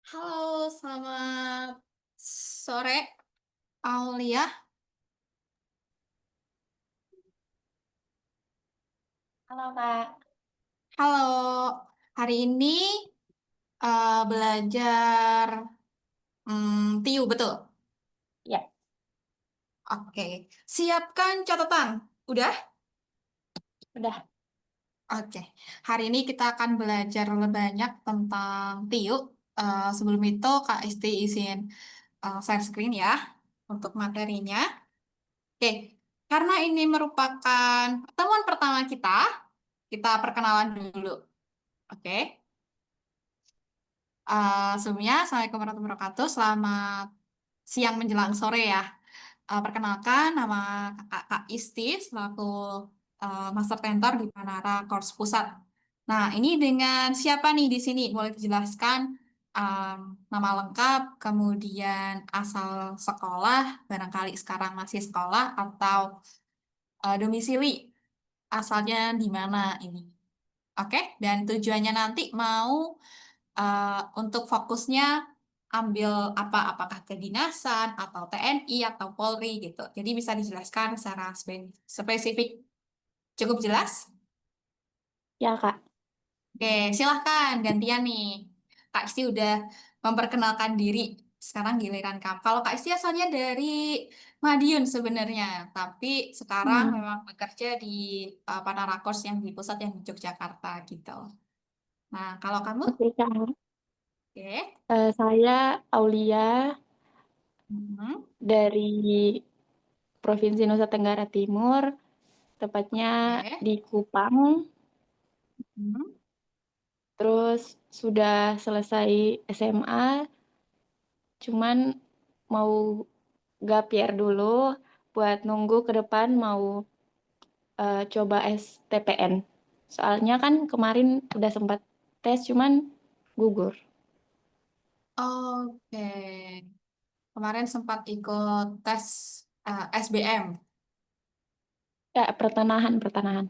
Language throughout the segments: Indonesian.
Halo, selamat sore, Aulia. Halo Kak. Halo, hari ini belajar TIU, betul? Ya, Oke, siapkan catatan. Udah? udah. Oke, hari ini kita akan belajar lebih banyak tentang TIU. Sebelum itu, Kak Isti izin share screen ya untuk materinya. Oke, karena ini merupakan pertemuan pertama kita perkenalan dulu. Oke. Sebelumnya, Assalamualaikum warahmatullahi wabarakatuh. Selamat siang menjelang sore ya. Perkenalkan, nama kakak Kak Isti selaku Master Tentor di Manara Course Pusat. Nah, ini dengan siapa nih di sini? Boleh dijelaskan um, nama lengkap, kemudian asal sekolah, barangkali sekarang masih sekolah, atau domisili asalnya di mana ini. Oke, dan tujuannya nanti mau eh, untuk fokusnya ambil apa, apakah kedinasan atau TNI atau Polri gitu. Jadi bisa dijelaskan secara spesifik. Cukup jelas? Ya Kak. Oke, silahkan gantian nih. Kak Isti udah memperkenalkan diri. Sekarang giliran kamu. Kalau Kak Isti asalnya dari Madiun sebenarnya, tapi sekarang Hmm, memang bekerja di Panara Course yang di pusat yang di Yogyakarta gitu. Nah, kalau kamu? oke Kak. Oke. Saya Aulia Mhm. dari Provinsi Nusa Tenggara Timur, tepatnya Oke. di Kupang. Mhm. Terus sudah selesai SMA, cuman mau gap year dulu buat nunggu ke depan mau coba STPN. Soalnya kan kemarin udah sempat tes, cuman gugur. Oke. Kemarin sempat ikut tes SBM. Ya, pertanahan, pertanahan.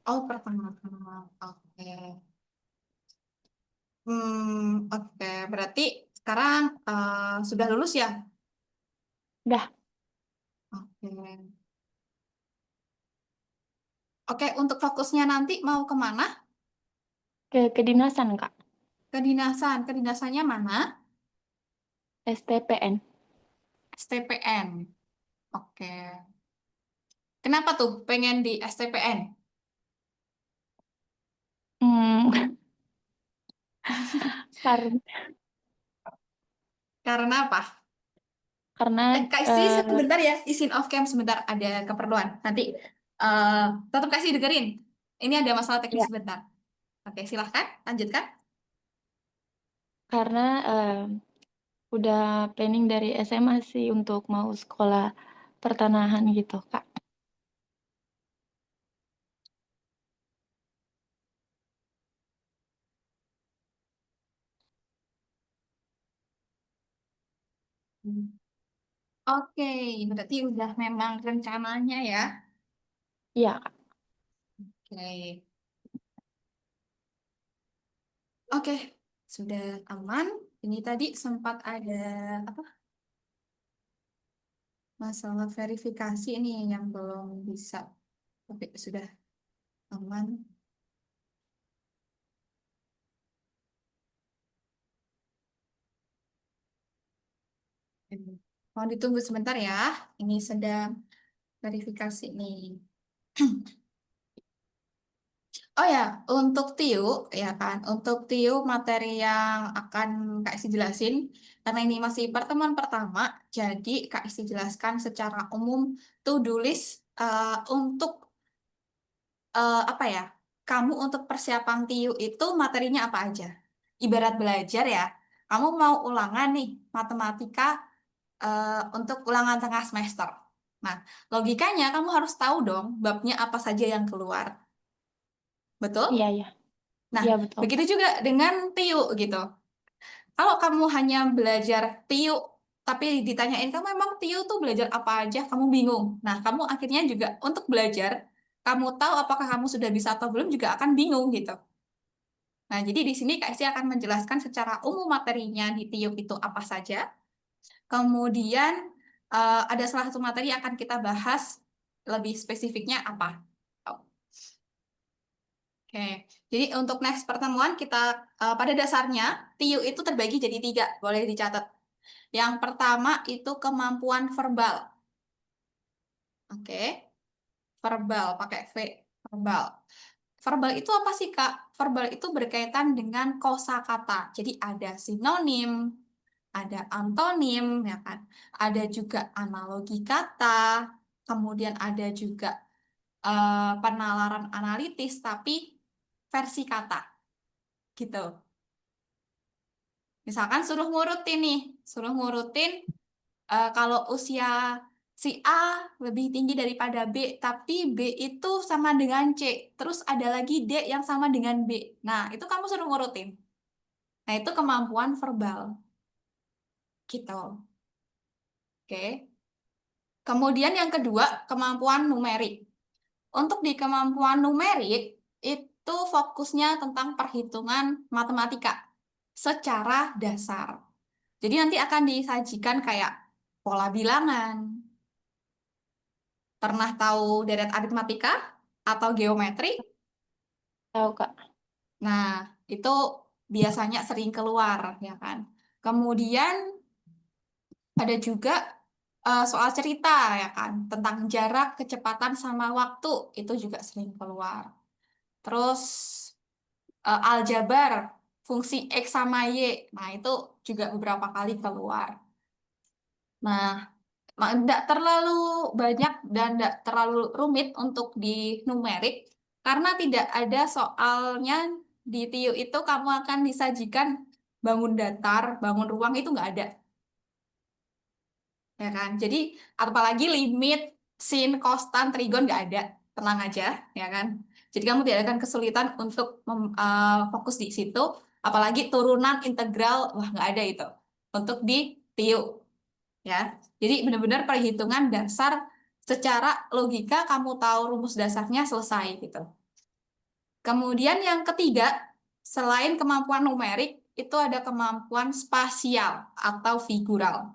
Oh, pertengahan. Oke. Oke. Berarti sekarang sudah lulus ya? Udah Oke. Oke, untuk fokusnya nanti mau kemana? ke kedinasan, Kak. Kedinasan. Kedinasannya mana? STPN. STPN. Oke. Kenapa tuh pengen di STPN? Hmm, karena Karena apa? karena Kak Isti sebentar ya, izin off cam sebentar, ada keperluan. Nanti eh tetap kasih dengerin. Ini ada masalah teknis ya, sebentar. Oke, silahkan, lanjutkan. karena udah planning dari SMA sih untuk mau sekolah pertanahan gitu, Kak. Hmm. Oke, berarti udah memang rencananya ya. Iya, Kak. Oke, oke, sudah aman. Ini tadi sempat ada apa masalah verifikasi ini yang belum bisa, tapi sudah aman. Mau ditunggu sebentar ya. Ini sedang verifikasi nih. Oh ya, untuk TIU, ya kan, untuk TIU materi yang akan Kak Isi jelasin, karena ini masih pertemuan pertama, jadi Kak Isi jelaskan secara umum to-do list untuk apa ya, kamu untuk persiapan TIU itu materinya apa aja? Ibarat belajar ya, kamu mau ulangan nih, matematika untuk ulangan tengah semester. Nah, logikanya kamu harus tahu dong babnya apa saja yang keluar. Iya, Betul? iya. Nah, Iya, betul. begitu juga dengan TIU gitu. Kalau kamu hanya belajar TIU, tapi ditanyain kamu emang TIU tuh belajar apa aja, kamu bingung. Nah, kamu akhirnya juga untuk belajar, kamu tahu apakah kamu sudah bisa atau belum juga akan bingung gitu. Nah, jadi di sini Kak Isi akan menjelaskan secara umum materinya di TIUP itu apa saja. Kemudian ada salah satu materi yang akan kita bahas lebih spesifiknya apa. Oke, jadi untuk next pertemuan kita pada dasarnya TIU itu terbagi jadi 3, boleh dicatat. Yang pertama itu kemampuan verbal. Oke, verbal pakai V, verbal. Verbal itu apa sih, Kak? Verbal itu berkaitan dengan kosakata. Jadi ada sinonim, ada antonim, ya kan? Ada juga analogi kata, kemudian ada juga penalaran analitis, tapi versi kata, gitu. Misalkan suruh ngurutin nih, suruh ngurutin kalau usia si A lebih tinggi daripada B, tapi B itu sama dengan C, terus ada lagi D yang sama dengan B. Nah, itu kamu suruh ngurutin. Nah, itu kemampuan verbal, gitu. Oke. Kemudian yang kedua, kemampuan numerik. Untuk di kemampuan numerik, itu fokusnya tentang perhitungan matematika secara dasar. Jadi nanti akan disajikan kayak pola bilangan. Pernah tahu deret aritmatika atau geometri? Tahu, Kak. Nah, itu biasanya sering keluar, ya kan? Kemudian ada juga soal cerita, ya kan? Tentang jarak, kecepatan, sama waktu, itu juga sering keluar. Terus aljabar, fungsi X sama Y, nah itu juga beberapa kali keluar. Nah, tidak terlalu banyak dan tidak terlalu rumit untuk di numerik, karena tidak ada soalnya di TIU itu kamu akan disajikan bangun datar, bangun ruang itu nggak ada, ya kan? Jadi apalagi limit, sin, kostan, trigon nggak ada, tenang aja, ya kan? Jadi kamu tidak akan kesulitan untuk fokus di situ, apalagi turunan integral, wah nggak ada itu untuk di TIU, ya. Jadi benar-benar perhitungan dasar secara logika kamu tahu rumus dasarnya selesai gitu. Kemudian yang ketiga, selain kemampuan numerik, itu ada kemampuan spasial atau figural.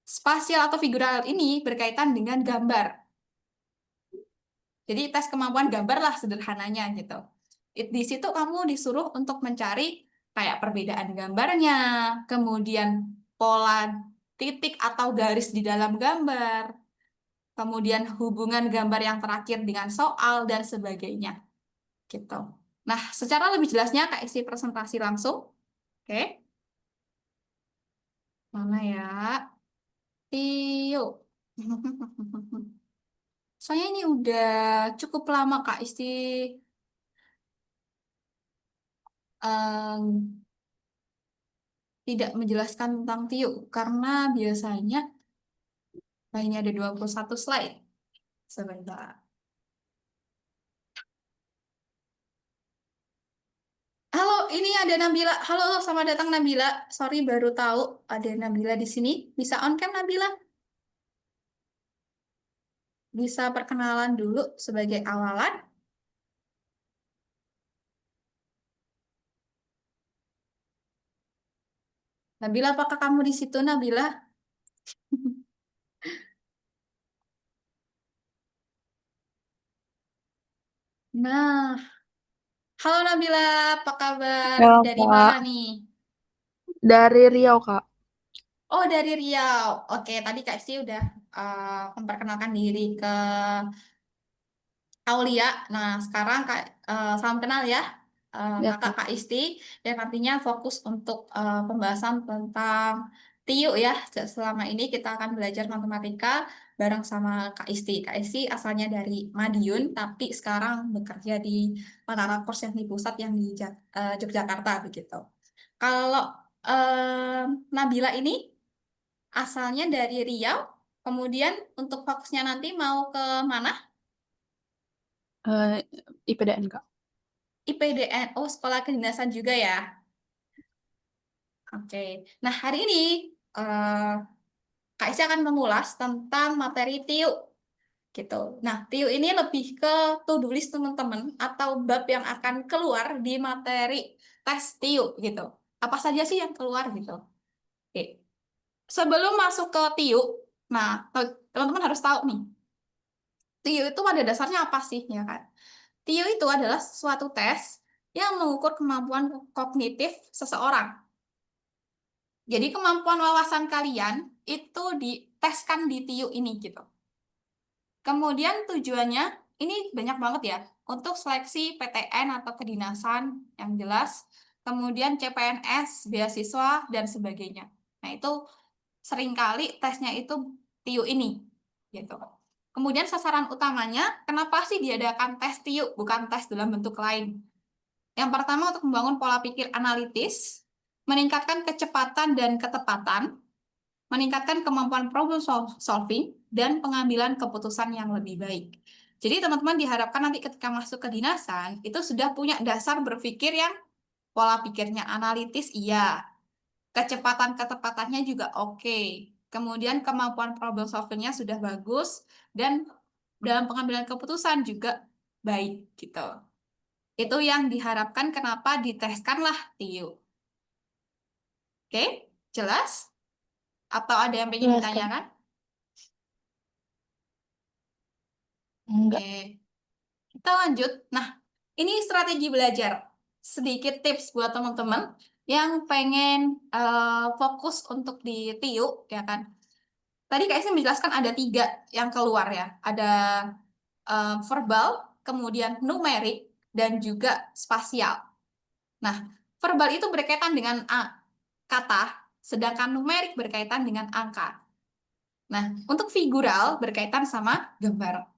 Spasial atau figural ini berkaitan dengan gambar. Jadi tes kemampuan gambar lah sederhananya gitu. Di situ kamu disuruh untuk mencari kayak perbedaan gambarnya, kemudian pola titik atau garis di dalam gambar, kemudian hubungan gambar yang terakhir dengan soal dan sebagainya gitu. Nah, secara lebih jelasnya Kak isi presentasi langsung. Oke, mana ya? Yuk. Soalnya ini udah cukup lama Kak Isti em, tidak menjelaskan tentang TIU karena biasanya hanya ada 21 slide. Sebentar. Halo, ini ada Nabila. Halo, selamat datang Nabila. Sorry baru tahu ada Nabila di sini. Bisa on cam Nabila? Bisa perkenalan dulu sebagai awalan. Nabila, apakah kamu di situ Nabila? Nah, halo Nabila, apa kabar? Ya, Dari mana Kak. nih? Dari Riau, Kak. Oh, dari Riau. Oke, tadi Kak Si udah memperkenalkan diri ke Aulia. Nah, sekarang Kak, salam kenal ya. Ya, Kakak Kak. Kak Isti, yang nantinya fokus untuk pembahasan tentang TIU ya. Selama ini kita akan belajar matematika bareng sama Kak Isti. Kak Isti asalnya dari Madiun, tapi sekarang bekerja di Manara Course yang di pusat yang di Yogyakarta begitu. Kalau Nabila ini asalnya dari Riau, kemudian untuk fokusnya nanti mau ke mana? Eh, IPDN, Kak. IPDN, oh sekolah kedinasan juga ya. Oke. Nah, hari ini Kak Isya akan mengulas tentang materi TIU gitu. Nah, TIU ini lebih ke to-do list teman-teman atau bab yang akan keluar di materi tes TIU gitu. Apa saja sih yang keluar gitu. Oke. Sebelum masuk ke TIU, nah teman-teman harus tahu nih, TIU itu pada dasarnya apa sih ya kan? TIU itu adalah suatu tes yang mengukur kemampuan kognitif seseorang. Jadi kemampuan wawasan kalian itu diteskan di TIU ini gitu. Kemudian tujuannya ini banyak banget ya untuk seleksi PTN atau kedinasan yang jelas, kemudian CPNS, beasiswa dan sebagainya. Nah, itu seringkali tesnya itu TIU ini gitu. Kemudian sasaran utamanya kenapa sih diadakan tes TIU bukan tes dalam bentuk lain? Yang pertama untuk membangun pola pikir analitis, meningkatkan kecepatan dan ketepatan, meningkatkan kemampuan problem solving, dan pengambilan keputusan yang lebih baik. Jadi teman-teman diharapkan nanti ketika masuk ke dinasan, itu sudah punya dasar berpikir yang pola pikirnya analitis, iya. Kecepatan ketepatannya juga oke. Kemudian kemampuan problem solvingnya sudah bagus, dan dalam pengambilan keputusan juga baik gitu. Itu yang diharapkan kenapa diteskanlah TIU. Oke, jelas? Atau ada yang ingin Jelas, Kak. ditanyakan? Enggak. Oke. Kita lanjut. Nah, ini strategi belajar. Sedikit tips buat teman-teman yang pengen fokus untuk di TIU, ya kan? Tadi Kak Isi menjelaskan ada 3 yang keluar ya. Ada verbal, kemudian numerik, dan juga spasial. Nah, verbal itu berkaitan dengan kata, sedangkan numerik berkaitan dengan angka. Nah, untuk figural berkaitan sama gambar.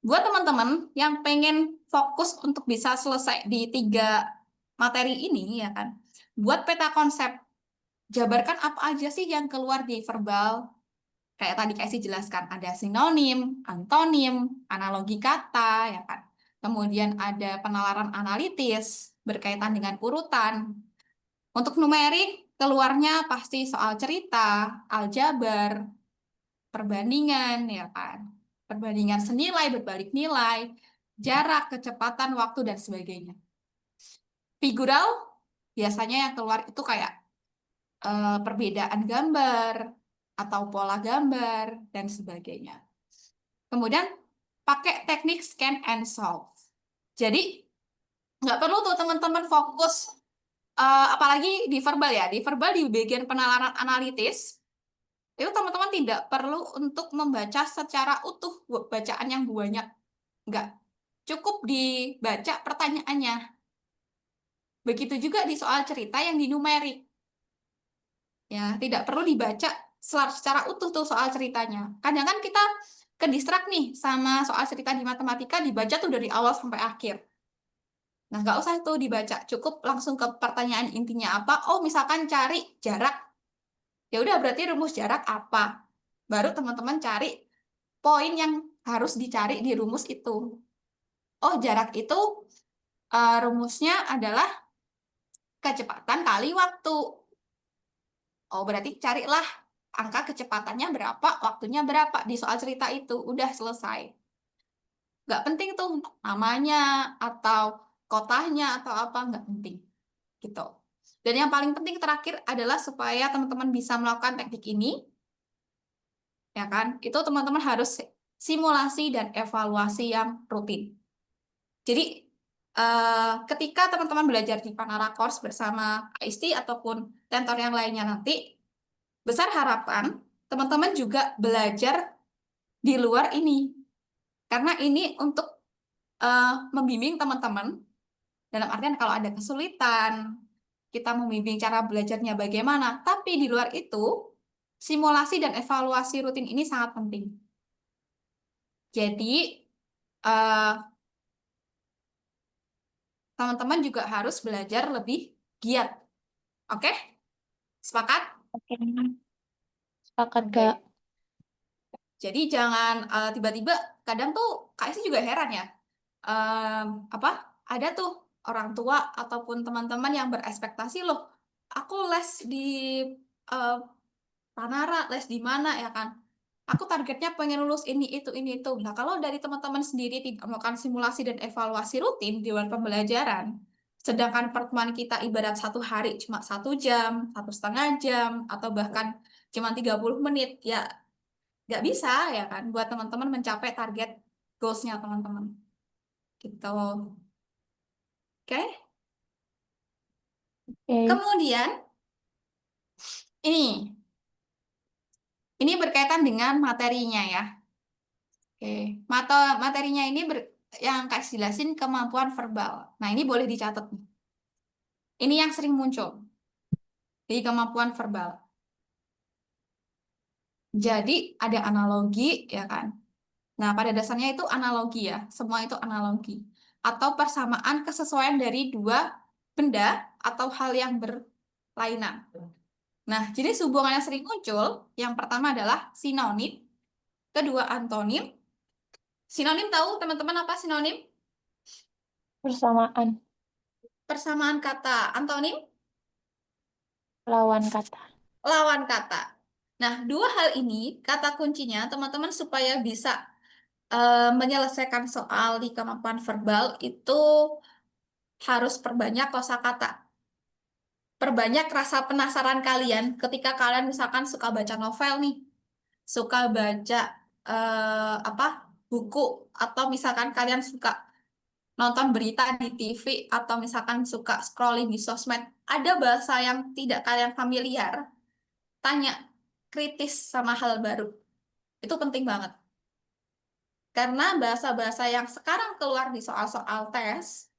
Buat teman-teman yang pengen fokus untuk bisa selesai di 3 materi ini, ya kan? Buat peta konsep, jabarkan apa aja sih yang keluar di verbal. Kayak tadi Kasih jelaskan, ada sinonim, antonim, analogi kata, ya kan? Kemudian ada penalaran analitis berkaitan dengan urutan. Untuk numerik, keluarnya pasti soal cerita, aljabar, perbandingan, ya kan? Perbandingan senilai, berbalik nilai, jarak, kecepatan, waktu, dan sebagainya. Figural, biasanya yang keluar itu kayak perbedaan gambar, atau pola gambar, dan sebagainya. Kemudian, pakai teknik scan and solve. Jadi, nggak perlu tuh teman-teman fokus, apalagi di verbal ya. Di verbal, di bagian penalaran analitis, itu teman-teman tidak perlu untuk membaca secara utuh bacaan yang banyak. Enggak. Cukup dibaca pertanyaannya. Begitu juga di soal cerita yang di numerik. Ya, tidak perlu dibaca secara utuh tuh soal ceritanya. Kadang kan kita kedistrak nih sama soal cerita di matematika, dibaca tuh dari awal sampai akhir. Nah, nggak usah tuh dibaca. Cukup langsung ke pertanyaan intinya apa. Oh, misalkan cari jarak. Ya udah, berarti rumus jarak apa? Baru teman-teman cari poin yang harus dicari di rumus itu. Oh, jarak itu rumusnya adalah kecepatan kali waktu. Oh, berarti carilah angka kecepatannya berapa, waktunya berapa di soal cerita itu. Udah selesai. Nggak penting tuh namanya atau kotanya atau apa, nggak penting. Gitu. Dan yang paling penting terakhir adalah supaya teman-teman bisa melakukan teknik ini, ya kan? Itu teman-teman harus simulasi dan evaluasi yang rutin. Jadi, ketika teman-teman belajar di Panara Course bersama Isti ataupun tentor yang lainnya nanti, besar harapan teman-teman juga belajar di luar ini. Karena ini untuk membimbing teman-teman, dalam artian kalau ada kesulitan, kita membimbing cara belajarnya bagaimana. Tapi di luar itu, simulasi dan evaluasi rutin ini sangat penting. Jadi, eh, teman-teman juga harus belajar lebih giat. Oke? Sepakat? Oke. Sepakat, Oke. Kak. Jadi jangan tiba-tiba, kadang tuh Kak Isi juga heran ya. Apa? Ada tuh orang tua ataupun teman-teman yang berekspektasi loh, aku les di eh, Panara, les di mana ya kan? Aku targetnya pengen lulus ini, itu. Nah, kalau dari teman-teman sendiri tidak melakukan simulasi dan evaluasi rutin di luar pembelajaran, sedangkan pertemuan kita ibarat satu hari cuma 1 jam, 1,5 jam, atau bahkan cuma 30 menit, ya nggak bisa ya kan, buat teman-teman mencapai target goals-nya teman-teman. Gitu. Oke? Oke. Kemudian, ini. Ini berkaitan dengan materinya ya. Oke, materinya ini yang kasih jelasin kemampuan verbal. Nah, ini boleh dicatat nih. Ini yang sering muncul di kemampuan verbal. Jadi ada analogi ya kan. Nah, pada dasarnya itu analogi ya. Semua itu analogi atau persamaan kesesuaian dari dua benda atau hal yang berlainan. Nah, jenis hubungan yang sering muncul, yang pertama adalah sinonim, kedua antonim. Sinonim tahu teman-teman apa sinonim? Persamaan Persamaan kata. Antonim, lawan kata. lawan kata. Nah, dua hal ini kata kuncinya teman-teman supaya bisa menyelesaikan soal di kemampuan verbal itu harus perbanyak kosakata. Perbanyak rasa penasaran kalian ketika kalian misalkan suka baca novel nih, suka baca apa buku, atau misalkan kalian suka nonton berita di TV, atau misalkan suka scrolling di sosmed, ada bahasa yang tidak kalian familiar, tanya kritis sama hal baru. Itu penting banget. Karena bahasa-bahasa yang sekarang keluar di soal-soal tes,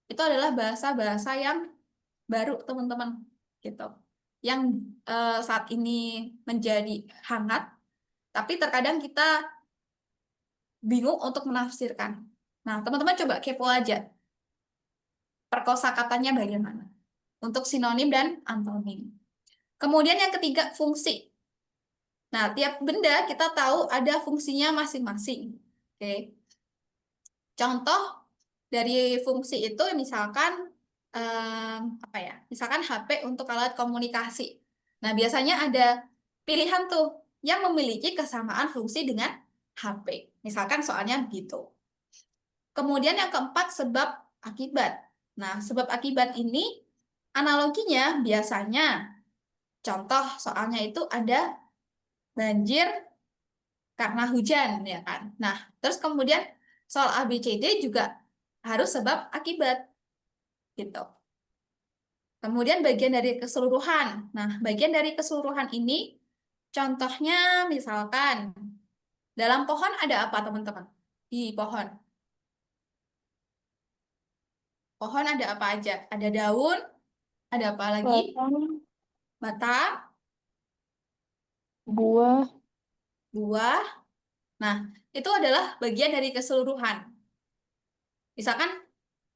itu adalah bahasa-bahasa yang baru, teman-teman. Gitu. Yang saat ini menjadi hangat, tapi terkadang kita bingung untuk menafsirkan. Nah, teman-teman coba kepo aja. Perkosakatanya bagaimana? Untuk sinonim dan antonim. Kemudian yang ketiga, fungsi. Nah, tiap benda kita tahu ada fungsinya masing-masing. Oke. Contoh dari fungsi itu misalkan apa ya? Misalkan HP untuk alat komunikasi. Nah, biasanya ada pilihan tuh yang memiliki kesamaan fungsi dengan HP. Misalkan soalnya begitu. Kemudian yang keempat, sebab akibat. Nah, sebab akibat ini analoginya biasanya contoh soalnya itu ada banjir karena hujan ya kan. Nah, terus kemudian soal ABCD juga harus sebab akibat gitu. Kemudian bagian dari keseluruhan. Nah, bagian dari keseluruhan ini contohnya misalkan dalam pohon ada apa teman-teman? Di pohon. Pohon ada apa aja? Ada daun, ada apa lagi? Batang, Batang, buah, buah. Nah, itu adalah bagian dari keseluruhan. Misalkan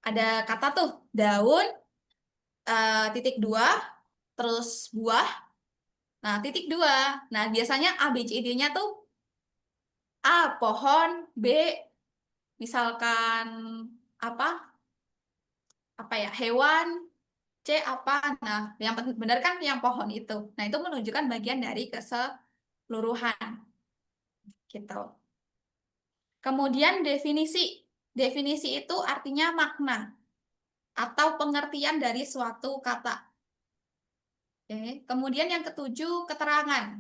ada kata tuh daun, titik dua, terus buah. Nah, titik dua. Nah, biasanya A, B, C, D-nya tuh A, pohon, B, misalkan apa, apa ya, hewan, C, apa. Nah, yang benar kan yang pohon itu. Nah, itu menunjukkan bagian dari keseluruhan. Gitu. Kemudian definisi. Definisi itu artinya makna atau pengertian dari suatu kata. Oke. Kemudian yang ketujuh, keterangan.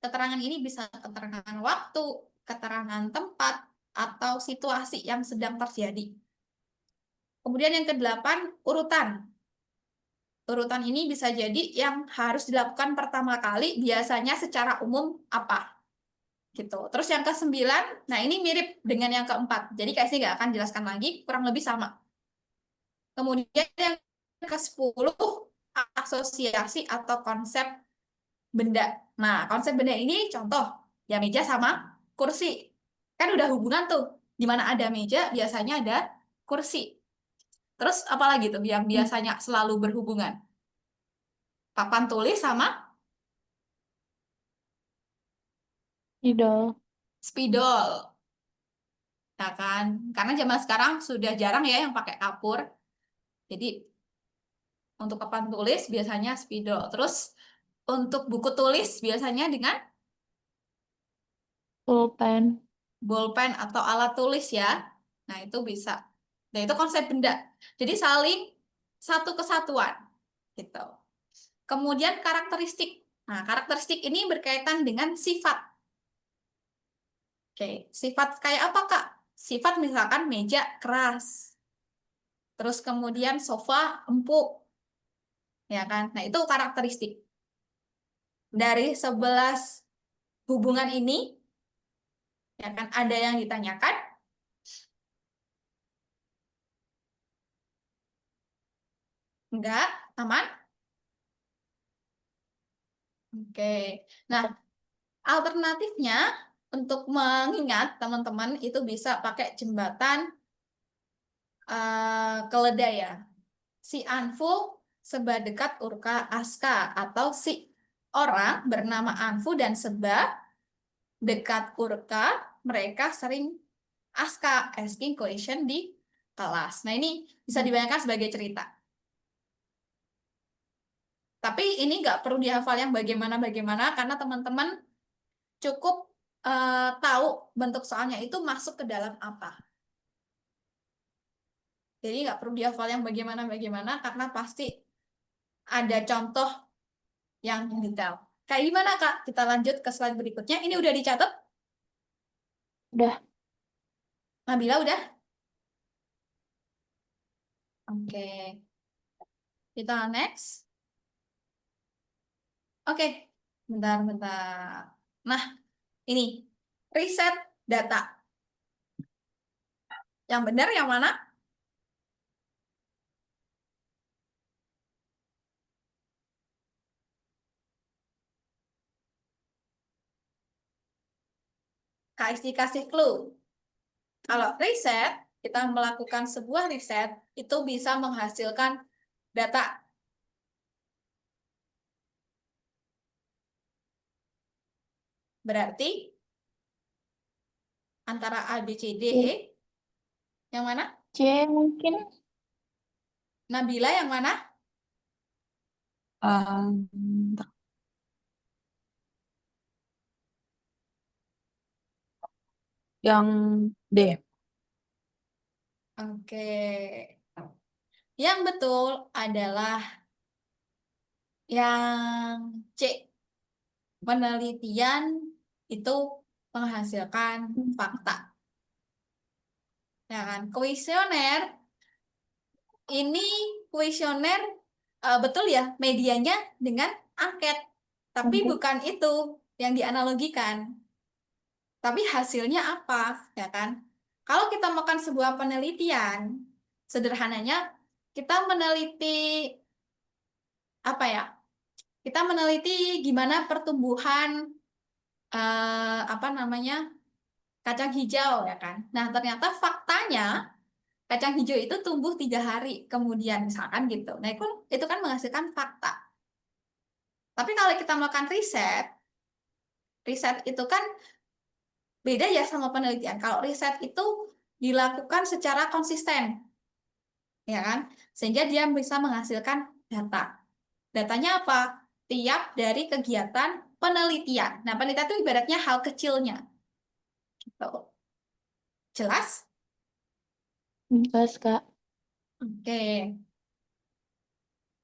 Keterangan ini bisa keterangan waktu, keterangan tempat, atau situasi yang sedang terjadi. Kemudian yang kedelapan, urutan. Urutan ini bisa jadi yang harus dilakukan pertama kali, biasanya secara umum apa. Gitu. Terus yang kesembilan, nah ini mirip dengan yang keempat. Jadi kayak sih nggak akan jelaskan lagi, kurang lebih sama. Kemudian yang ke-10, asosiasi atau konsep benda. Nah, konsep benda ini contoh, ya meja sama kursi. Kan udah hubungan tuh. Di mana ada meja, biasanya ada kursi. Terus apalagi tuh yang biasanya selalu berhubungan? Papan tulis sama idol. spidol. Nah kan, karena zaman sekarang sudah jarang ya yang pakai kapur. Jadi untuk papan tulis biasanya spidol. Terus untuk buku tulis biasanya dengan Pulpen. Bolpen atau alat tulis ya. Nah, itu bisa. Nah, itu konsep benda. Jadi saling satu kesatuan gitu. Kemudian karakteristik. Nah, karakteristik ini berkaitan dengan sifat. Oke, sifat kayak apa, Kak? Sifat misalkan meja keras. Terus kemudian sofa empuk, ya kan? Nah, itu karakteristik. Dari 11 hubungan ini, ya kan, ada yang ditanyakan? Enggak, aman? Oke. Nah, alternatifnya untuk mengingat teman-teman itu bisa pakai jembatan keledai ya. Si Anfu sebadekat Urka Aska atau si orang bernama Anfu dan Seba dekat Urka, mereka sering aska asking question di kelas. Nah, ini bisa dibayangkan sebagai cerita. Tapi ini nggak perlu dihafal yang bagaimana-bagaimana karena teman-teman cukup tahu bentuk soalnya itu masuk ke dalam apa. Jadi nggak perlu dihafal yang bagaimana-bagaimana karena pasti ada contoh yang detail. Kayak gimana, Kak? Kita lanjut ke slide berikutnya. Ini udah dicatat? Udah. Nabila udah? Oke. Kita next. Oke. Bentar. Nah, ini. Riset data. Yang benar yang mana? Kak Isti kasih clue. Kalau riset, kita melakukan sebuah riset, itu bisa menghasilkan data. Berarti antara A, B, C, D, E, yang mana? C mungkin. Nabila yang mana? Um, yang D. Oke. Yang betul adalah yang C. Penelitian itu menghasilkan fakta. Ya kan? Kuesioner ini kuesioner betul ya medianya dengan angket. Tapi Angket. bukan itu yang dianalogikan. Tapi hasilnya apa, ya kan? Kalau kita melakukan sebuah penelitian, sederhananya kita meneliti apa ya? Kita meneliti gimana pertumbuhan apa namanya kacang hijau, ya kan? Nah, ternyata faktanya kacang hijau itu tumbuh 3 hari kemudian, misalkan gitu. Nah, itu kan menghasilkan fakta. Tapi kalau kita melakukan riset, riset itu kan beda ya sama penelitian. Kalau riset itu dilakukan secara konsisten, ya kan? Sehingga dia bisa menghasilkan data. Datanya apa? Tiap dari kegiatan penelitian. Nah, penelitian itu ibaratnya hal kecilnya. Gitu. Jelas? Jelas, Kak. Oke.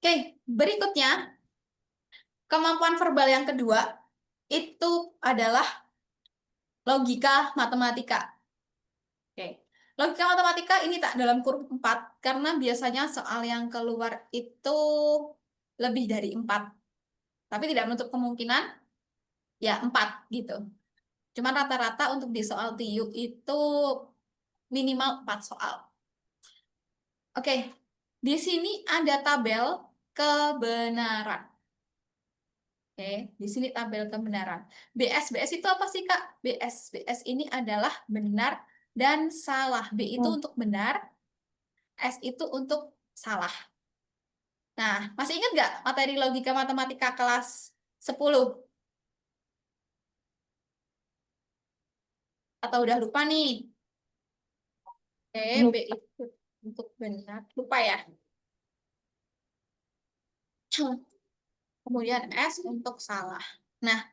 Oke, berikutnya kemampuan verbal yang kedua itu adalah logika matematika. Oke. Logika matematika ini tak dalam kurun 4 karena biasanya soal yang keluar itu lebih dari 4. Tapi tidak menutup kemungkinan ya 4 gitu. Cuman rata-rata untuk di soal TIU itu minimal 4 soal. Oke, di sini ada tabel kebenaran. Oke, di sini tabel kebenaran. BS itu apa sih, Kak? BS ini adalah benar dan salah. B itu Oh, untuk benar, S itu untuk salah. Nah, masih ingat nggak materi logika matematika kelas 10? Atau udah lupa nih? Oke, B lupa. itu untuk benar. Lupa ya? Kemudian S untuk salah. Nah,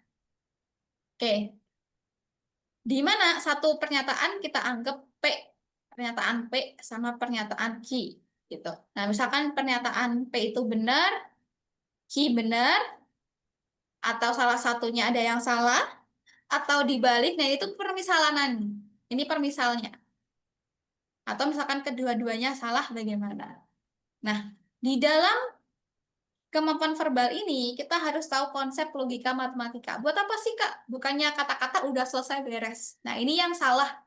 oke. Di mana satu pernyataan kita anggap P, pernyataan P sama pernyataan Q gitu. Nah, misalkan pernyataan P itu benar, Q benar, atau salah satunya ada yang salah, atau dibalik, nah itu permisalanan. Ini permisalnya. Atau misalkan kedua-duanya salah bagaimana. Nah, di dalam kemampuan verbal ini kita harus tahu konsep logika matematika. Buat apa sih, Kak? Bukannya kata-kata udah selesai beres. Nah, ini yang salah.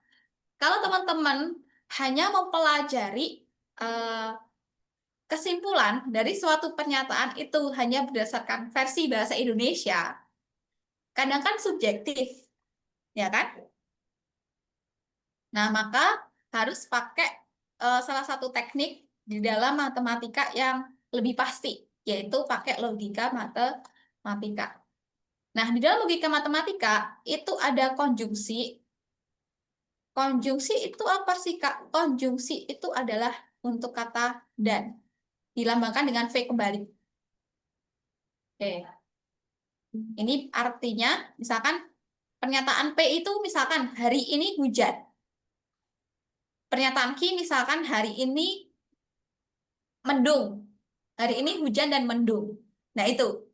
Kalau teman-teman hanya mempelajari kesimpulan dari suatu pernyataan itu hanya berdasarkan versi bahasa Indonesia, kadang kan subjektif, ya kan? Nah, maka harus pakai salah satu teknik di dalam matematika yang lebih pasti, yaitu pakai logika matematika. Nah, di dalam logika matematika itu ada konjungsi. Konjungsi itu apa sih, Kak? Konjungsi itu adalah untuk kata dan, dilambangkan dengan V kembali. Oke. Ini artinya, misalkan pernyataan P itu misalkan hari ini hujan. Pernyataan Q misalkan hari ini mendung. Hari ini hujan dan mendung. Nah, itu.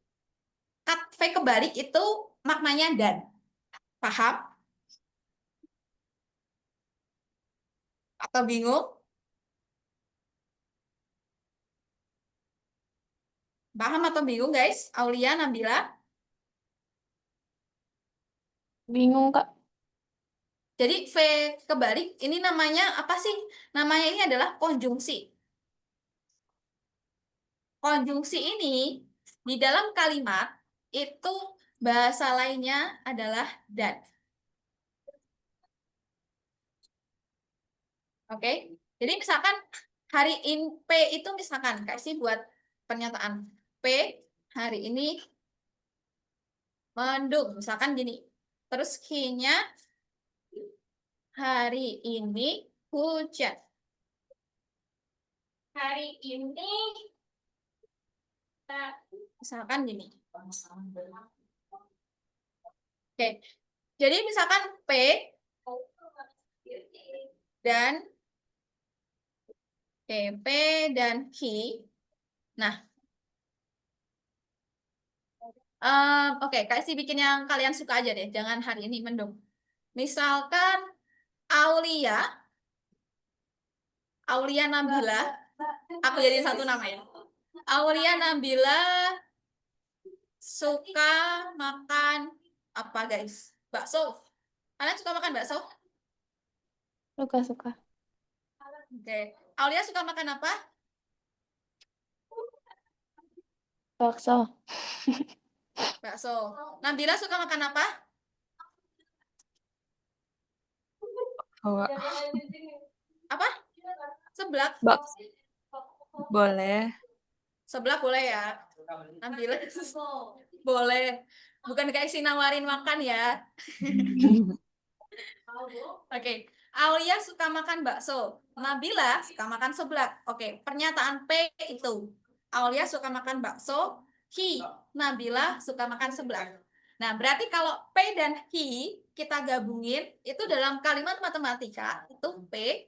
V kebalik itu maknanya dan. Paham? Atau bingung? Paham atau bingung, guys? Aulia, Nabila? Bingung, Kak. Jadi V kebalik ini namanya apa sih? Namanya ini adalah konjungsi. Konjungsi ini di dalam kalimat itu bahasa lainnya adalah dan. Oke. Jadi misalkan hari ini P itu misalkan kasih buat pernyataan P hari ini mendung. Misalkan gini. Terus Q-nya hari ini hujan. Hari ini misalkan gini. Oke. Jadi misalkan P dan P dan Q. Nah, oke, kasih bikin yang kalian suka aja deh. Jangan hari ini mendung. Misalkan Aulia Nabila. Aku jadi satu nama ya. Aulia Nabila suka makan apa, guys? Bakso. Kalian suka makan bakso? Suka-suka. Oke. Aulia suka makan apa? Bakso. Bakso. Nabila suka makan apa? Oh, Apa? Seblak. boleh. Seblak boleh ya. Nabila boleh. Bukan kayak si nawarin makan ya. Oke. Aulia suka makan bakso. Nabila suka makan seblak. Oke, pernyataan P itu. Aulia suka makan bakso. Hi, Nabila suka makan seblak. Nah, berarti kalau P dan Hi kita gabungin, itu dalam kalimat matematika, itu P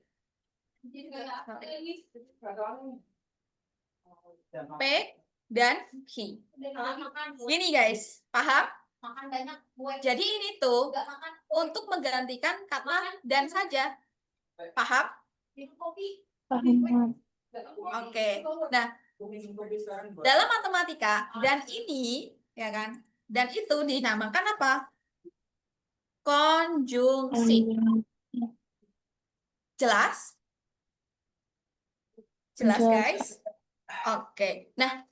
dan Hi. Gini guys, paham? Jadi ini tuh untuk menggantikan kata dan saja. Paham? Paham. Oke. Nah, dalam matematika dan ini ya kan, dan itu dinamakan apa? Konjungsi. Jelas? Jelas, Jelas. guys? Oke. Nah,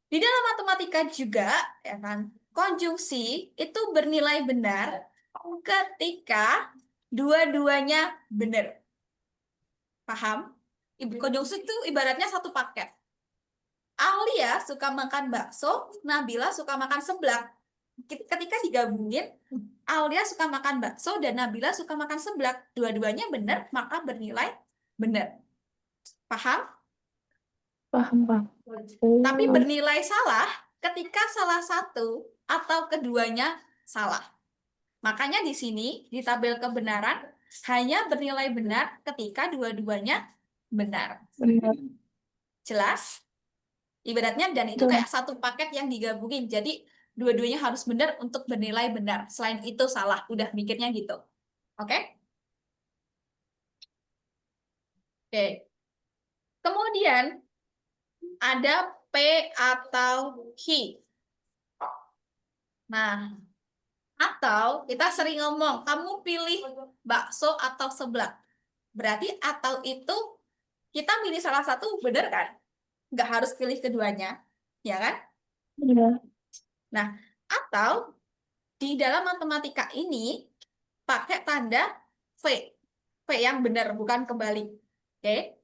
di dalam matematika juga ya kan, konjungsi itu bernilai benar ketika dua-duanya benar. Paham? Konjungsi itu ibaratnya satu paket. Aulia suka makan bakso, Nabila suka makan seblak. Ketika digabungin, Aulia suka makan bakso dan Nabila suka makan seblak. Dua-duanya benar, maka bernilai benar. Paham? Paham, Bang. Tapi bernilai salah ketika salah satu atau keduanya salah. Makanya di sini, di tabel kebenaran, hanya bernilai benar ketika dua-duanya benar. Benar. Jelas? Ibaratnya, dan itu kayak satu paket yang digabungin. Jadi, dua-duanya harus benar untuk bernilai benar. Selain itu salah. Udah mikirnya gitu. Oke? Oke. Kemudian, ada P atau Hi. Nah, atau kita sering ngomong, kamu pilih bakso atau seblak. Berarti atau itu kita pilih salah satu, benar kan? Nggak harus pilih keduanya, ya kan? Iya. Nah, atau di dalam matematika ini pakai tanda V. V yang benar, bukan kebalik. Oke?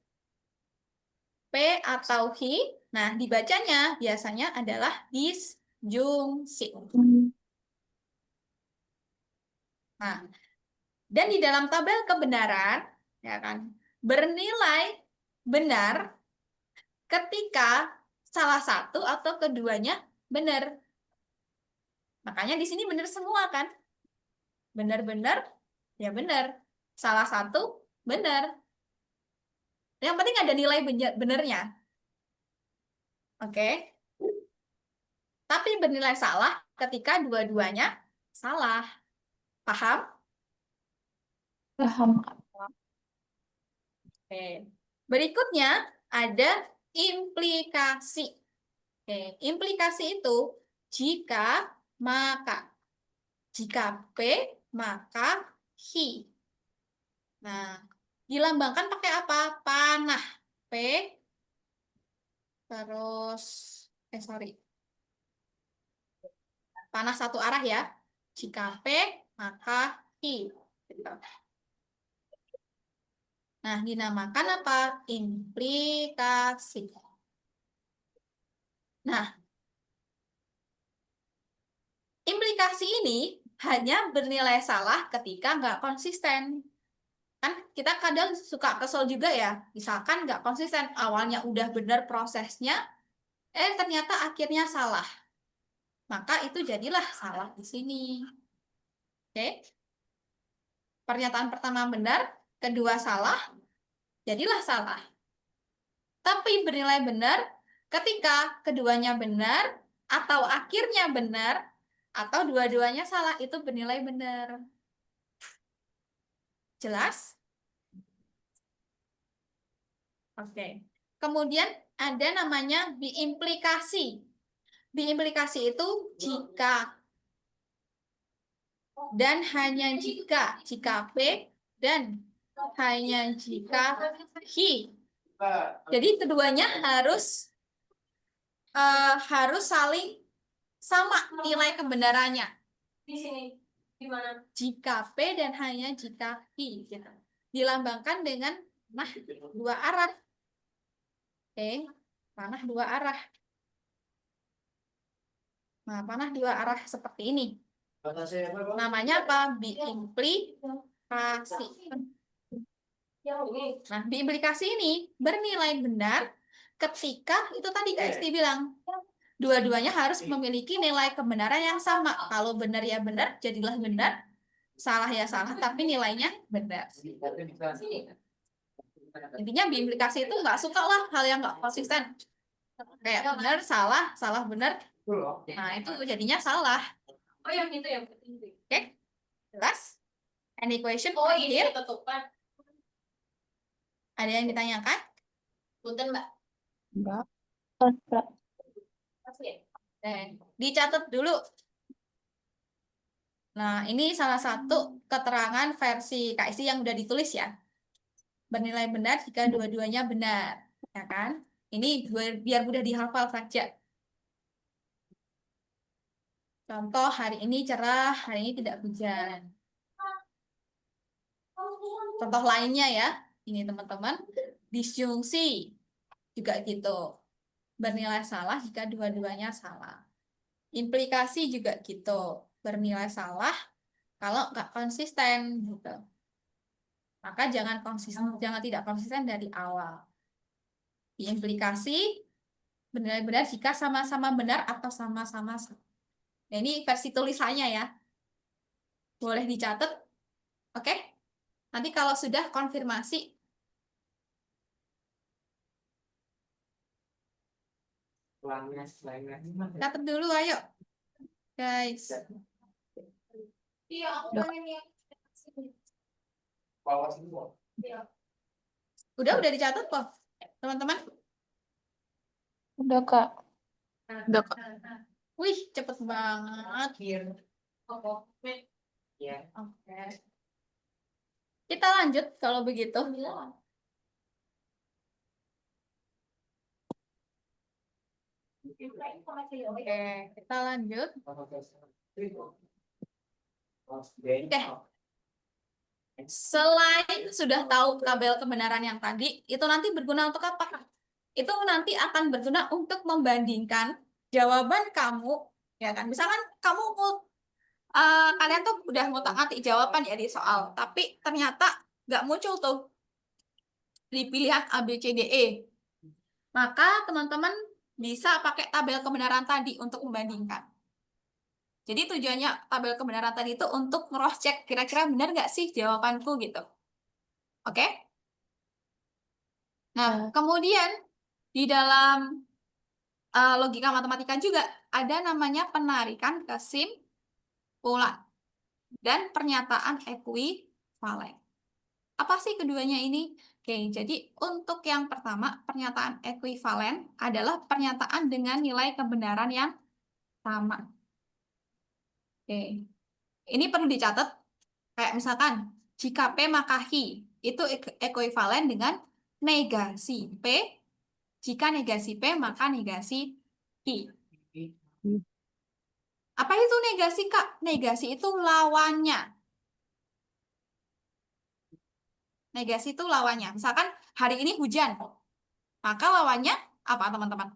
P atau Hi, nah dibacanya biasanya adalah disjungsi. Hmm. Nah, dan di dalam tabel kebenaran, ya kan, bernilai benar ketika salah satu atau keduanya benar. Makanya di sini benar semua kan? Benar-benar, ya benar. Salah satu benar. Yang penting ada nilai benernya. Oke? Tapi bernilai salah ketika dua-duanya salah. Paham? Paham, Kak. Oke. Berikutnya ada implikasi. Oke, implikasi itu jika maka. Jika P maka Hi. Nah, dilambangkan pakai apa? Panah. P terus sorry. Panah satu arah ya. Jika P maka I. Gitu. Nah, dinamakan apa? Implikasi. Nah, implikasi ini hanya bernilai salah ketika nggak konsisten. Kan kita kadang suka kesel juga ya. Misalkan nggak konsisten, awalnya udah benar prosesnya, ternyata akhirnya salah. Maka itu jadilah salah di sini. Oke? Pernyataan pertama benar, kedua salah, jadilah salah. Tapi bernilai benar ketika keduanya benar, atau akhirnya benar, atau dua-duanya salah, itu bernilai benar. Jelas? Oke. Kemudian ada namanya biimplikasi. Biimplikasi itu jika dan hanya jika P dan hanya jika Hi. Jadi keduanya harus saling sama nilai kebenarannya. Di sini di mana? Jika P dan hanya jika I, gitu. Dilambangkan dengan panah dua arah. Oke, panah dua arah. Nah, panah dua arah seperti ini. Namanya apa? Biimplikasi. Nah, biimplikasi ini bernilai benar ketika itu tadi Kak Esti bilang, dua-duanya harus memiliki nilai kebenaran yang sama. Kalau benar ya benar, jadilah benar. Salah ya salah, tapi nilainya benar. Intinya biimplikasi itu nggak suka lah hal yang nggak konsisten. Kayak benar, salah, salah, benar. Nah, itu jadinya salah. Oh, yang itu yang penting. Oke, jelas? Any question here? Ada yang ditanyakan? Punten, Mbak. Mbak. Kak. Dicatat dulu. Nah, ini salah satu keterangan versi KIC yang udah ditulis ya. Bernilai benar jika dua-duanya benar, ya kan? Ini biar mudah dihafal saja. Contoh, hari ini cerah, hari ini tidak hujan. Contoh lainnya ya, ini teman-teman, disjungsi juga gitu. Bernilai salah jika dua-duanya salah. Implikasi juga gitu, bernilai salah kalau nggak konsisten gitu. Maka jangan tidak konsisten dari awal. Implikasi benar-benar jika sama-sama benar atau sama-sama salah. Nah, ini versi tulisannya ya. Boleh dicatat. Oke? Nanti kalau sudah konfirmasi, catat dulu, ayo. Guys. Iya, aku Udah. pengen yang Iya. Udah dicatat kok, teman-teman. Udah, Kak. Udah, Kak. Wih, cepet banget. Oke. Kita lanjut kalau begitu. Oke, kita lanjut. Oke. Selain sudah tahu tabel kebenaran yang tadi, itu nanti berguna untuk apa? Itu nanti akan berguna untuk membandingkan jawaban kamu, ya kan? Misalkan kamu kalian tuh udah ngotak-ngatik jawaban ya di soal, tapi ternyata nggak muncul tuh di pilihan A, B, C, D, E. Maka teman-teman bisa pakai tabel kebenaran tadi untuk membandingkan. Jadi tujuannya tabel kebenaran tadi itu untuk cross check kira-kira benar nggak sih jawabanku gitu. Oke? Nah, kemudian di dalam logika matematika juga ada namanya penarikan kesimpulan dan pernyataan ekuivalen. Apa sih keduanya ini? Oke, jadi untuk yang pertama, pernyataan ekuivalen adalah pernyataan dengan nilai kebenaran yang sama. Oke, ini perlu dicatat. Kayak misalkan, jika P maka Hi, itu ekuivalen dengan negasi P. Jika negasi P maka negasi Hi. Apa itu negasi, Kak? Negasi itu lawannya. Negasi itu lawannya. Misalkan hari ini hujan, maka lawannya apa, teman-teman?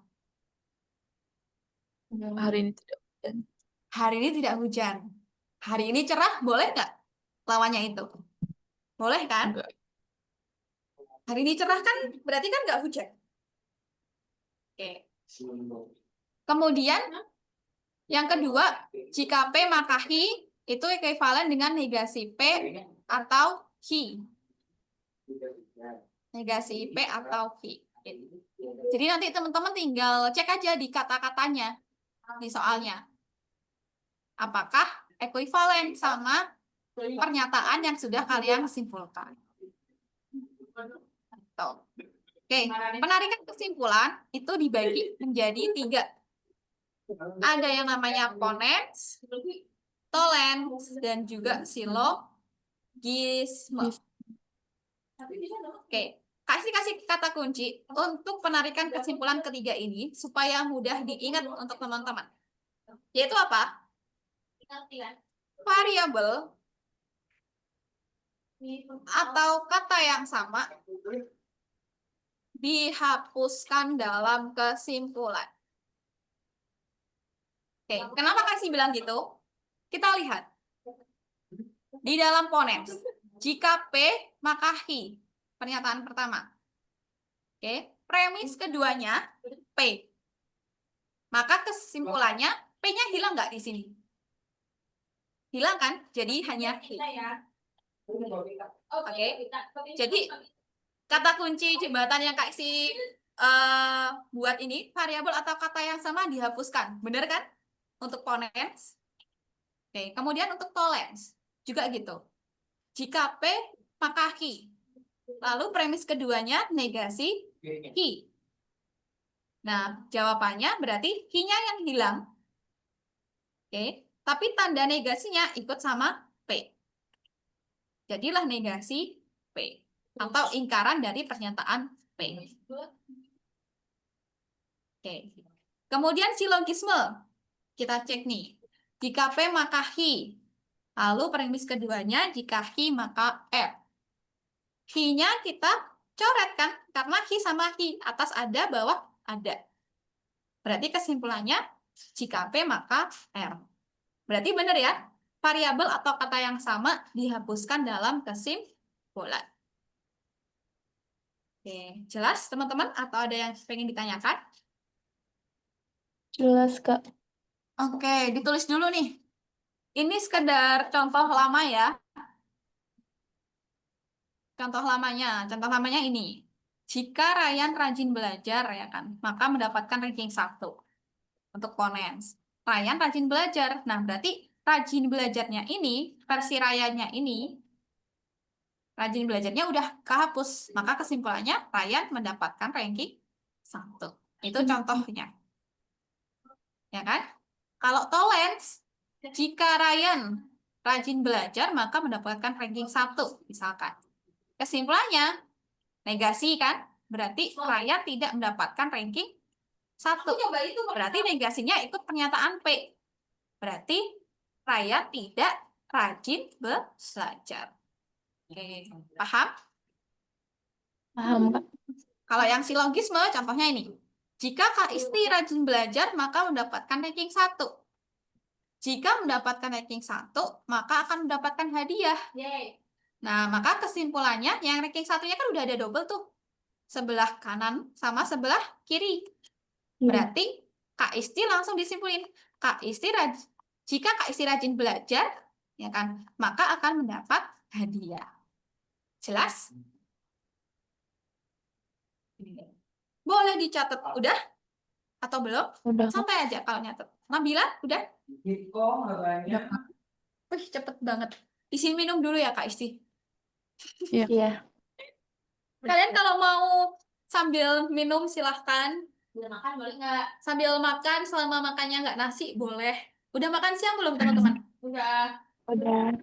Hari ini tidak hujan. Hari ini tidak hujan. Hari ini cerah, boleh nggak lawannya itu? Boleh kan? Enggak. Hari ini cerah kan berarti kan nggak hujan. Oke. Kemudian yang kedua, jika P maka Hi itu ekuivalen dengan negasi P atau Hi. Negasi P atau Hi. Jadi nanti teman-teman tinggal cek aja di kata-katanya di soalnya. Apakah ekuivalen sama pernyataan yang sudah kalian simpulkan. Tuh. Oke, penarikan kesimpulan itu dibagi menjadi 3. Ada yang namanya ponens, tolens, dan juga silogisme. Oke, kasih kata kunci untuk penarikan kesimpulan ketiga ini supaya mudah diingat untuk teman-teman. Yaitu apa? Variabel atau kata yang sama dihapuskan dalam kesimpulan. Oke, kenapa kasih bilang gitu? Kita lihat. Di dalam ponens, jika P maka Hi. Pernyataan pertama. Oke, premis keduanya P. Maka kesimpulannya P-nya hilang nggak di sini? Hilang kan? Jadi hanya Hi. Oke. Jadi kata kunci jembatan yang Kak Si buat ini, variabel atau kata yang sama dihapuskan. Benar kan? Untuk ponens. Oke, kemudian untuk tolens juga gitu. Jika P maka Hi. Lalu premis keduanya negasi Hi. Nah, jawabannya berarti Hi-nya yang hilang. Oke, tapi tanda negasinya ikut sama P. Jadilah negasi P atau ingkaran dari pernyataan P. Oke. Kemudian silogisme. Kita cek nih. Jika P maka Hi. Lalu premis keduanya jika Hi maka R. Hi-nya kita coret kan? Karena Hi sama Hi. Atas ada, bawah ada. Berarti kesimpulannya jika P maka R. Berarti benar ya? Variabel atau kata yang sama dihapuskan dalam kesimpulan. Oke, jelas teman-teman? Atau ada yang pengen ditanyakan? Jelas, Kak. Oke, ditulis dulu nih. Ini sekedar contoh lama ya. Contoh lamanya ini. Jika Ryan rajin belajar ya kan, maka mendapatkan ranking 1 untuk Ponens. Ryan rajin belajar. Nah, berarti rajin belajarnya ini, versi Ryannya ini, rajin belajarnya udah kehapus. Maka kesimpulannya Ryan mendapatkan ranking 1. Itu contohnya. Ya kan? Kalau Tolens, jika Ryan rajin belajar, maka mendapatkan ranking 1, misalkan. Kesimpulannya, negasi kan? Berarti Ryan tidak mendapatkan ranking 1. Berarti negasinya ikut pernyataan P. Berarti Ryan tidak rajin belajar. Oke, paham? Paham, Kak? Kalau yang silogisme, contohnya ini. Jika Kak Isti rajin belajar, maka mendapatkan ranking 1. Jika mendapatkan ranking 1, maka akan mendapatkan hadiah. Nah, maka kesimpulannya, yang ranking 1-nya kan udah ada double tuh. Sebelah kanan sama sebelah kiri. Berarti Kak Isti langsung disimpulin. Jika Kak Isti rajin belajar, ya kan, maka akan mendapat hadiah. Jelas? Boleh dicatat. Udah? Atau belum? Udah, Kak. Santai aja kalau nyatet. Nabila, udah? Udah, Kak. Wih, cepet banget. Di sini minum dulu ya, Kak Isti. Iya. Iya. Kalian kalau mau sambil minum silahkan. Sambil makan boleh nggak? Sambil makan, selama makannya nggak nasi, boleh. Udah makan siang belum, teman-teman? Udah. Udah.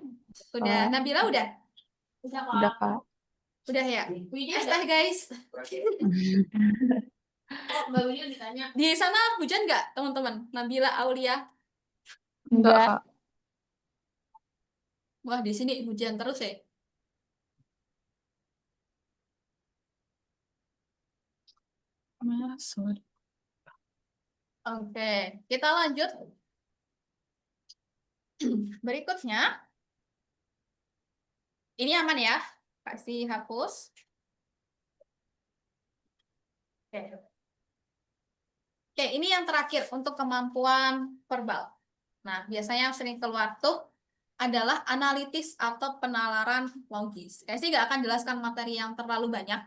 Udah. Kak. Nabila udah? Udah, Kak. Udah ya? Es teh, guys. Di sana hujan nggak, teman-teman? Nabila, Aulia? Enggak, Enggak. Kak. Wah, di sini hujan terus ya. Sorry. Oke, kita lanjut. Berikutnya, ini aman ya? Kasih hapus. Oke. Oke, ini yang terakhir untuk kemampuan verbal. Nah, biasanya yang sering keluar tuh adalah analitis atau penalaran logis. Saya sih nggak akan jelaskan materi yang terlalu banyak,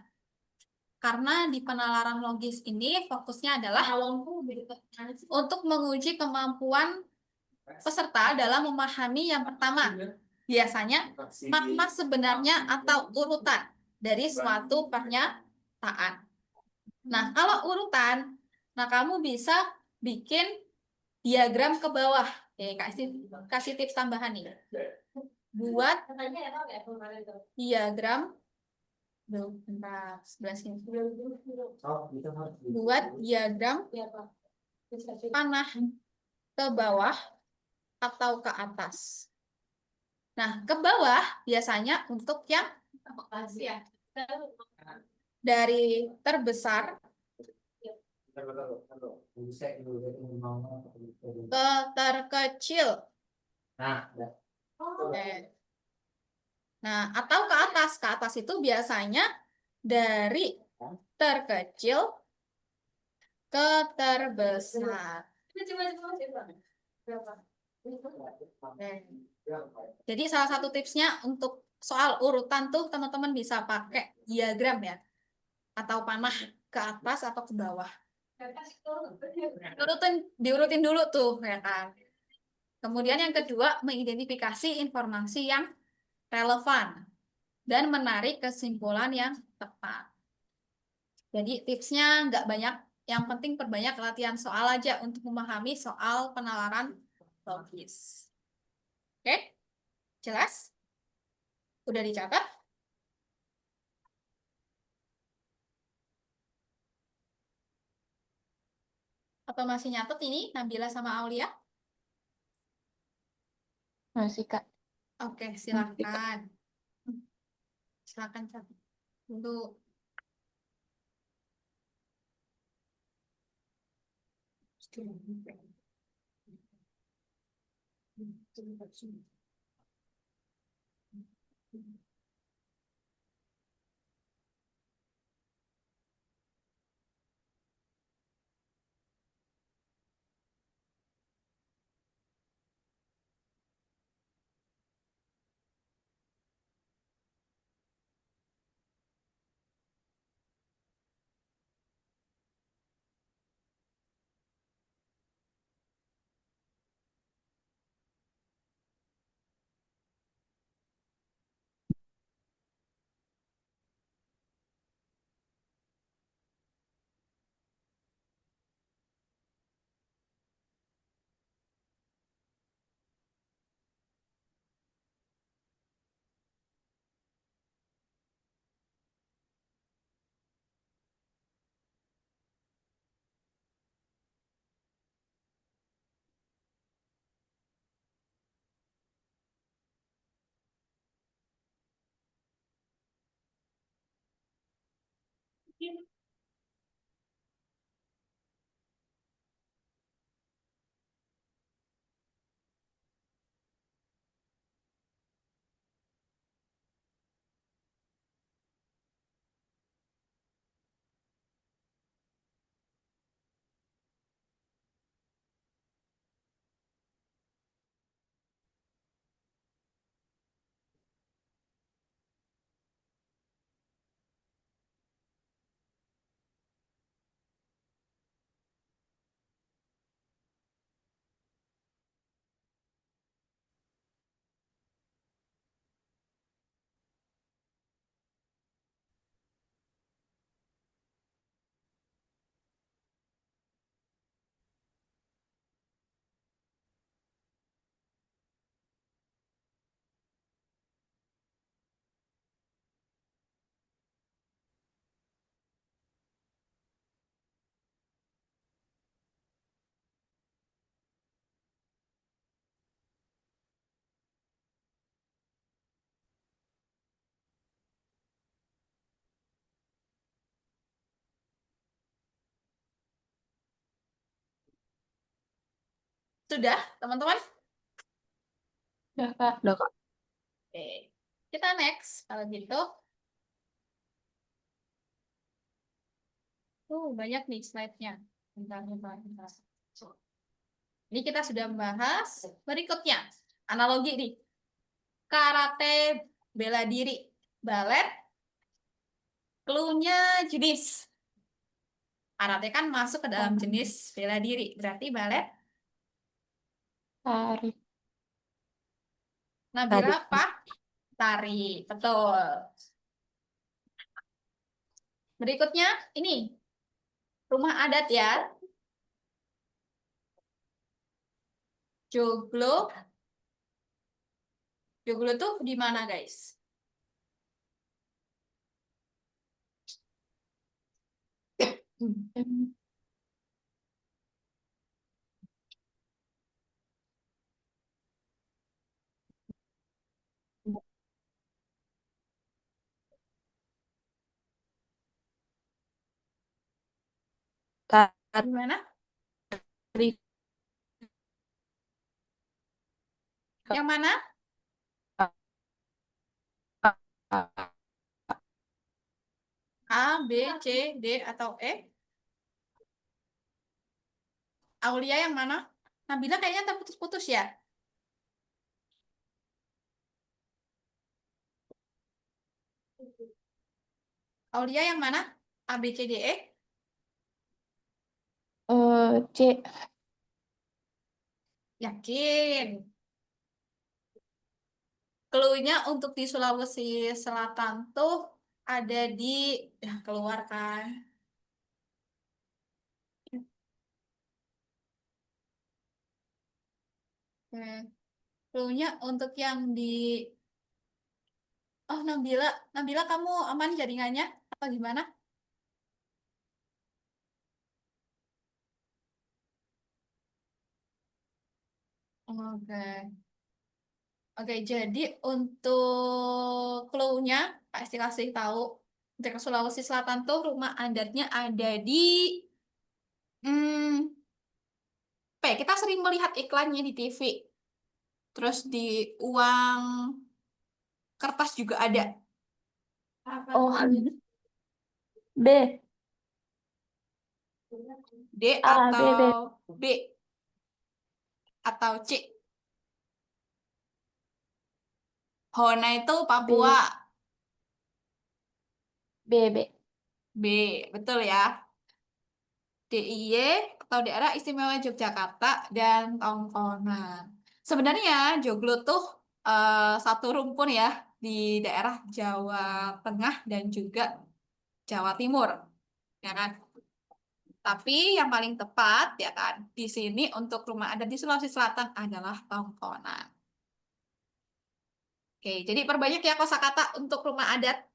karena di penalaran logis ini fokusnya adalah untuk menguji kemampuan peserta dalam memahami yang pertama, biasanya makna sebenarnya atau urutan dari suatu pernyataan. Nah, kalau urutan, nah kamu bisa bikin diagram ke bawah. Oke, kasih tips tambahan nih. Buat diagram, bentar, sebelah sini. Buat diagram panah ke bawah atau ke atas. Nah, ke bawah biasanya untuk yang dari terbesar ke terkecil. Oke. Nah, atau ke atas. Ke atas itu biasanya dari terkecil ke terbesar. Oke. Jadi salah satu tipsnya untuk soal urutan tuh teman-teman bisa pakai diagram ya. Atau panah ke atas atau ke bawah. Diurutin dulu tuh ya kan. Kemudian yang kedua, mengidentifikasi informasi yang relevan dan menarik kesimpulan yang tepat. Jadi tipsnya nggak banyak, yang penting perbanyak latihan soal aja untuk memahami soal penalaran logis. Oke? Jelas? Udah dicatat? Atau masih nyatet ini Nabila sama Aulia? Masih, Kak. Oke, silakan. Silakan catat dulu. Sudah, teman-teman? Udah, Kak. Udah, Kak. Oke. Kita next kalau gitu. Banyak nih slide-nya. Bentar, bentar, bentar. Ini kita sudah membahas berikutnya. Analogi nih. Karate bela diri. Balet, clue-nya jenis. Karate kan masuk ke dalam jenis bela diri. Berarti balet, Tari. Nabila Tari. apa? Tari. Betul. Berikutnya ini. Rumah adat ya. Joglo. Joglo tuh di mana, guys? Tari. Di mana? Yang mana? A, B, C, D, atau E? Aulia yang mana? Nabila kayaknya terputus-putus ya. Aulia yang mana? A, B, C, D, E? C. Yakin. Clue-nya untuk di Sulawesi Selatan tuh ada di, ya keluar kan. Clue-nya untuk yang di, oh Nabila, Nabila kamu aman jaringannya? Apa gimana? Oke. Oke, jadi untuk clue-nya, pasti kasih tahu. Untuk Sulawesi Selatan tuh rumah adatnya ada di, hmm, apa ya, kita sering melihat iklannya di TV. Terus di uang kertas juga ada. Oh, B. D A, B, B. atau B atau C. Hona itu Papua. B, B. B, betul ya. DIY atau Daerah Istimewa Yogyakarta dan Tongkonan. Sebenarnya Joglo tuh satu rumpun ya di daerah Jawa Tengah dan juga Jawa Timur, ya kan? Tapi yang paling tepat ya kan di sini untuk rumah adat di Sulawesi Selatan adalah Tongkonan. Oke, jadi perbanyak ya kosakata untuk rumah adat.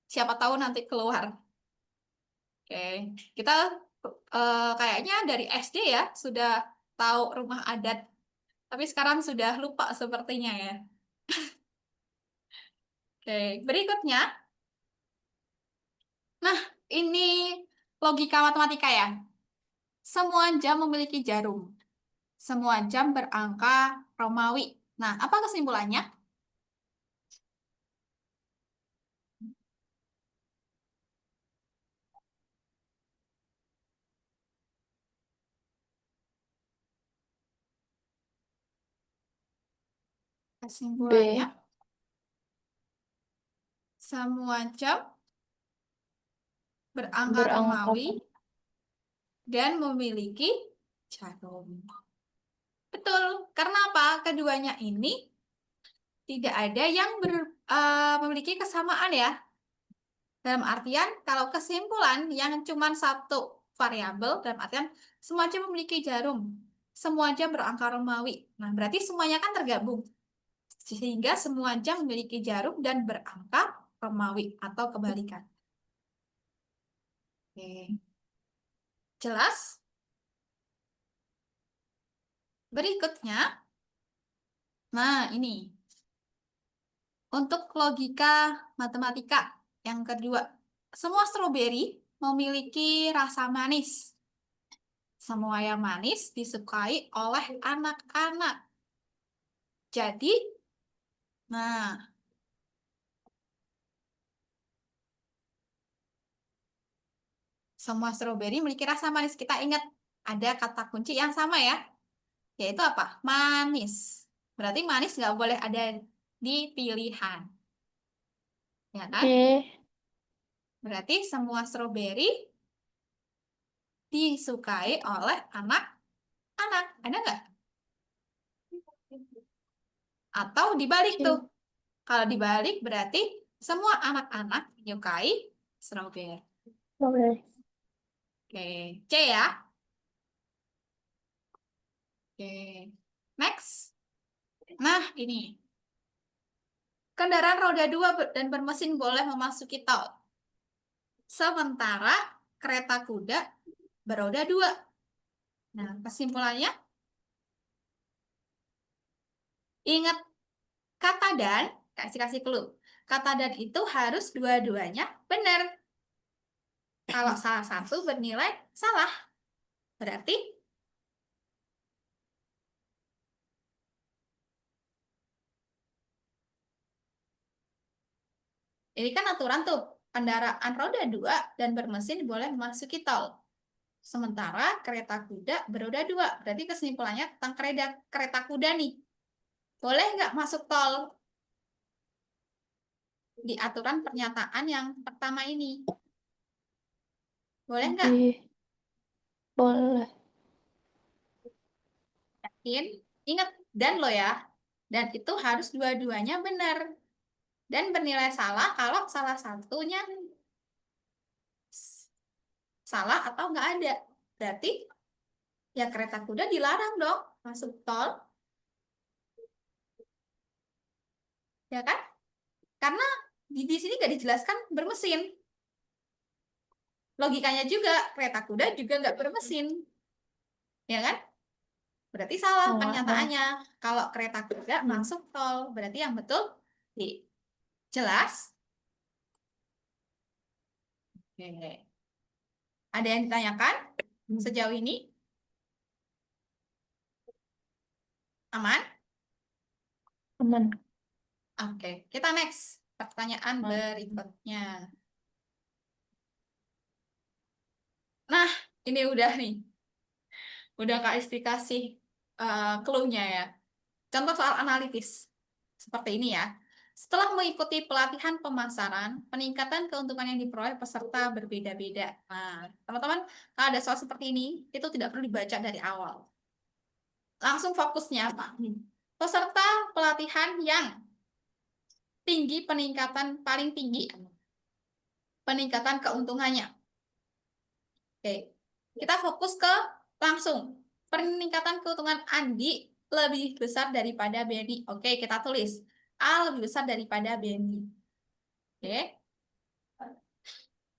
Siapa tahu nanti keluar. Oke, kita kayaknya dari SD ya sudah tahu rumah adat, tapi sekarang sudah lupa sepertinya ya. Oke, berikutnya. Nah, Ini logika matematika ya. Semua jam memiliki jarum. Semua jam berangka Romawi. Nah, apa kesimpulannya? Kesimpulannya, B. semua jam berangka Berangka Romawi dan memiliki jarum. Betul, karena apa? Keduanya ini tidak ada yang memiliki kesamaan ya. Dalam artian, kalau kesimpulan yang cuma satu variabel, dalam artian semua jam memiliki jarum. Semua jam berangka Romawi. Nah, berarti semuanya kan tergabung. Sehingga semua jam memiliki jarum dan berangka Romawi atau kebalikan. Oke. Jelas? Berikutnya, nah ini. Untuk logika matematika yang kedua, semua stroberi memiliki rasa manis. Semua yang manis disukai oleh anak-anak. Jadi, nah, semua stroberi memiliki rasa manis. Kita ingat ada kata kunci yang sama ya, yaitu apa? Manis. Berarti manis nggak boleh ada di pilihan. Ya kan? E. Berarti semua stroberi disukai oleh anak-anak. Ada nggak? Atau dibalik tuh. C. Kalau dibalik berarti semua anak-anak menyukai strawberry. Oke. Oke, C ya. Oke, next. Nah, ini. Kendaraan roda 2 dan bermesin boleh memasuki tol. Sementara kereta kuda beroda 2. Nah, kesimpulannya, ingat kata dan, kasih clue. Kata dan itu harus dua-duanya benar. Kalau salah satu bernilai salah, berarti ini kan aturan tuh, kendaraan roda 2 dan bermesin boleh memasuki tol. Sementara kereta kuda beroda 2. Berarti kesimpulannya tentang kereta kuda nih. Boleh nggak masuk tol? Di aturan pernyataan yang pertama ini. Boleh nggak? D. Boleh. Yakin? Ingat, dan lo ya. Dan itu harus dua-duanya benar. Dan bernilai salah kalau salah satunya salah atau nggak ada. Berarti ya kereta kuda dilarang dong masuk tol. Ya kan? Karena di sini nggak dijelaskan bermesin. Logikanya juga, kereta kuda juga nggak bermesin. Ya kan? Berarti salah Oh, pernyataannya. Kalau kereta kuda masuk tol, berarti yang betul D. Jelas? Oke. Ada yang ditanyakan sejauh ini? Aman? aman. Oke, kita next. Pertanyaan berikutnya. Nah, ini udah nih. Udah Kak Isti kasih clue-nya ya. Contoh soal analitis. Seperti ini ya. Setelah mengikuti pelatihan pemasaran, peningkatan keuntungan yang diperoleh peserta berbeda-beda. Nah, teman-teman, kalau ada soal seperti ini, itu tidak perlu dibaca dari awal. Langsung fokusnya apa? Peserta pelatihan yang tinggi peningkatan paling tinggi. Peningkatan keuntungannya. Oke, kita fokus ke langsung. Peningkatan keuntungan Andi lebih besar daripada Benny. Oke, kita tulis. A lebih besar daripada Benny. Oke.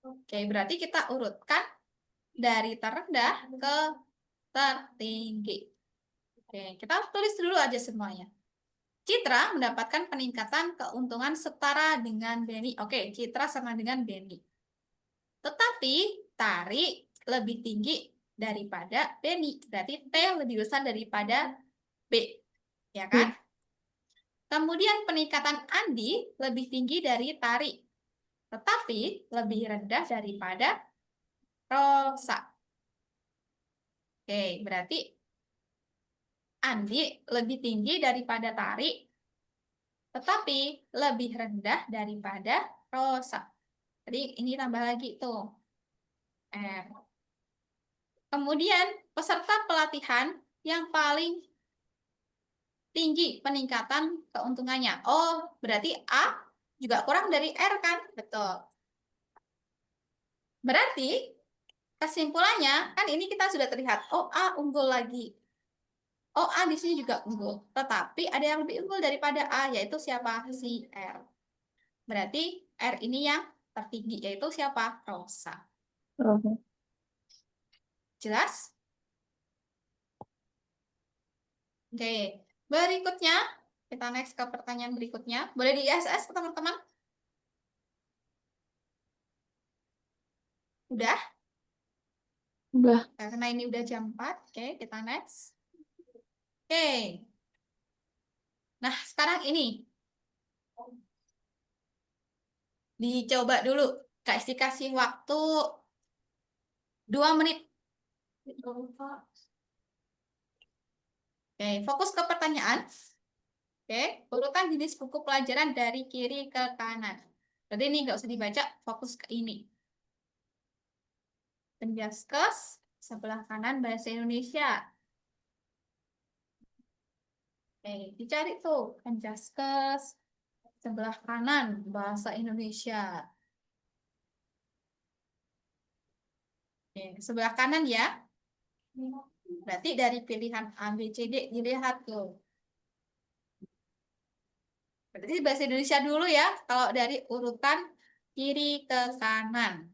Oke, berarti kita urutkan dari terendah ke tertinggi. Oke, kita tulis dulu aja semuanya. Citra mendapatkan peningkatan keuntungan setara dengan Benny. Oke, Citra sama dengan Benny. Tetapi Tetapi Tari lebih tinggi daripada Beni. Berarti T lebih besar daripada B. Ya kan? Kemudian peningkatan Andi lebih tinggi dari Tari. Tetapi lebih rendah daripada Rosa. Oke, berarti Andi lebih tinggi daripada Tari, tetapi lebih rendah daripada Rosa. Jadi ini tambah lagi tuh. Kemudian peserta pelatihan yang paling tinggi peningkatan keuntungannya. Oh, berarti A juga kurang dari R kan? Betul. Berarti kesimpulannya, kan ini kita sudah terlihat, oh A unggul lagi. Oh A di sini juga unggul. Tetapi ada yang lebih unggul daripada A, yaitu siapa? Si R. Berarti R ini yang tertinggi, yaitu siapa? Rosa. Jelas? Oke. Berikutnya, kita next ke pertanyaan berikutnya. Boleh di ISS teman-teman? Udah? Udah. Karena ini udah jam 4. Oke, kita next. Oke. Nah, sekarang ini. Dicoba dulu. Kasih waktu 2 menit. Oke, fokus ke pertanyaan. Oke, urutan jenis buku pelajaran dari kiri ke kanan. Jadi ini nggak usah dibaca, fokus ke ini. Penjaskes, sebelah kanan bahasa Indonesia. Oke, dicari tuh, Penjaskes, sebelah kanan bahasa Indonesia. Oke, sebelah kanan ya. Berarti dari pilihan A, B, C, D, dilihat tuh. Berarti bahasa Indonesia dulu ya, kalau dari urutan kiri ke kanan.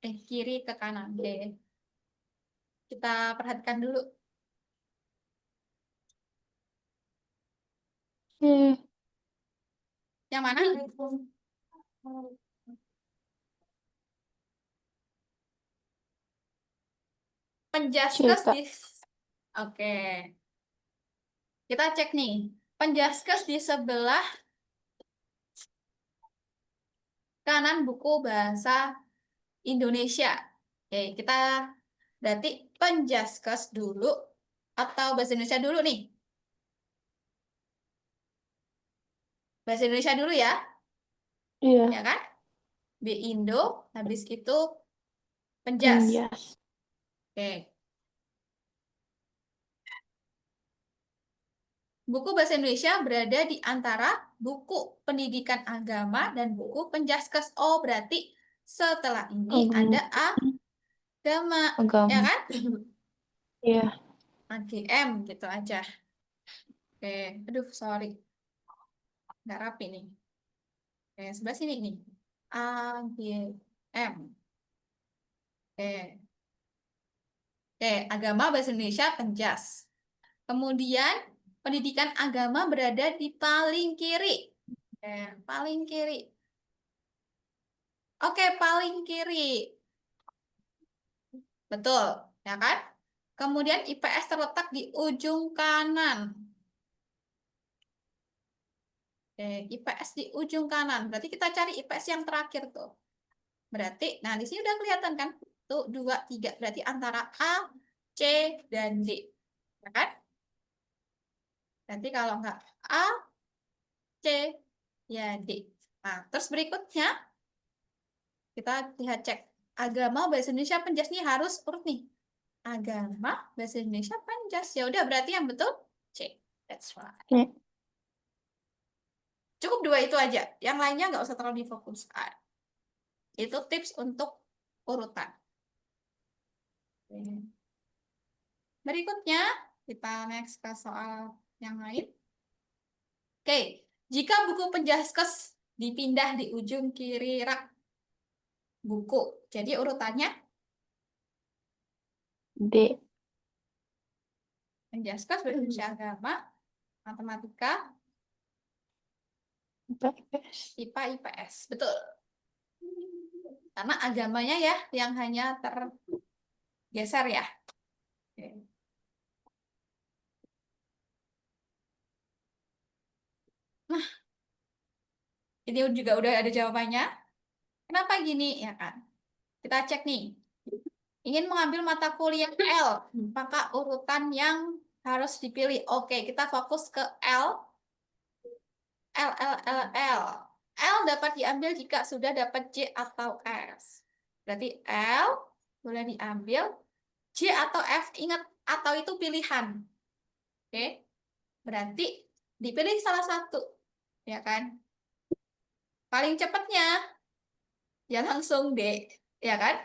Kiri ke kanan. Oke. Kita perhatikan dulu. Yang mana? Penjaskes Kak. di... Oke. Kita cek nih. Penjaskes di sebelah kanan buku bahasa Indonesia. Oke, kita berarti Penjaskes dulu atau bahasa Indonesia dulu nih? Bahasa Indonesia dulu ya, Iya. ya kan? B Indo, habis itu Penjas. Penjas. Oke. Buku bahasa Indonesia berada di antara buku pendidikan agama dan buku Penjaskes. Oh, berarti setelah ini ada agama, ya Agama. kan? Iya. AGM gitu aja. Oke, aduh sorry, nggak rapi nih. Oke, sebelah sini nih. AGM. Oke. Oke, agama bahasa Indonesia Penjas. Kemudian pendidikan agama berada di paling kiri. Oke, paling kiri. Oke, paling kiri. Betul, ya kan? Kemudian IPS terletak di ujung kanan. Oke, IPS di ujung kanan. Berarti kita cari IPS yang terakhir tuh. Berarti, nah di sini udah kelihatan kan? Tuh 2, 3. Berarti antara A, C, dan D. Ya kan? Nanti kalau nggak A, C, ya D. Nah, terus berikutnya, kita lihat cek. Agama bahasa Indonesia Penjas nih harus urut nih. Agama bahasa Indonesia Penjas. Ya udah berarti yang betul C. That's right. Cukup 2 itu aja. Yang lainnya nggak usah terlalu difokuskan. Itu tips untuk urutan. Berikutnya, kita next ke soal yang lain. Oke, jika buku Penjaskes dipindah di ujung kiri rak buku, jadi urutannya D. Penjaskes bahasa Indonesia Agama, Matematika, IPS. IPA, IPS. Betul. Karena agamanya ya yang hanya tergeser ya. Oke. Nah, ini juga udah ada jawabannya. Kenapa gini ya kan? Kita cek nih. Ingin mengambil mata kuliah L, maka urutan yang harus dipilih. Oke, kita fokus ke L. L, L, L, L. L dapat diambil jika sudah dapat J atau S. Berarti L boleh diambil, J atau F. Ingat, atau itu pilihan. Oke, berarti dipilih salah satu. Ya kan? Paling cepatnya, ya langsung D. Ya kan?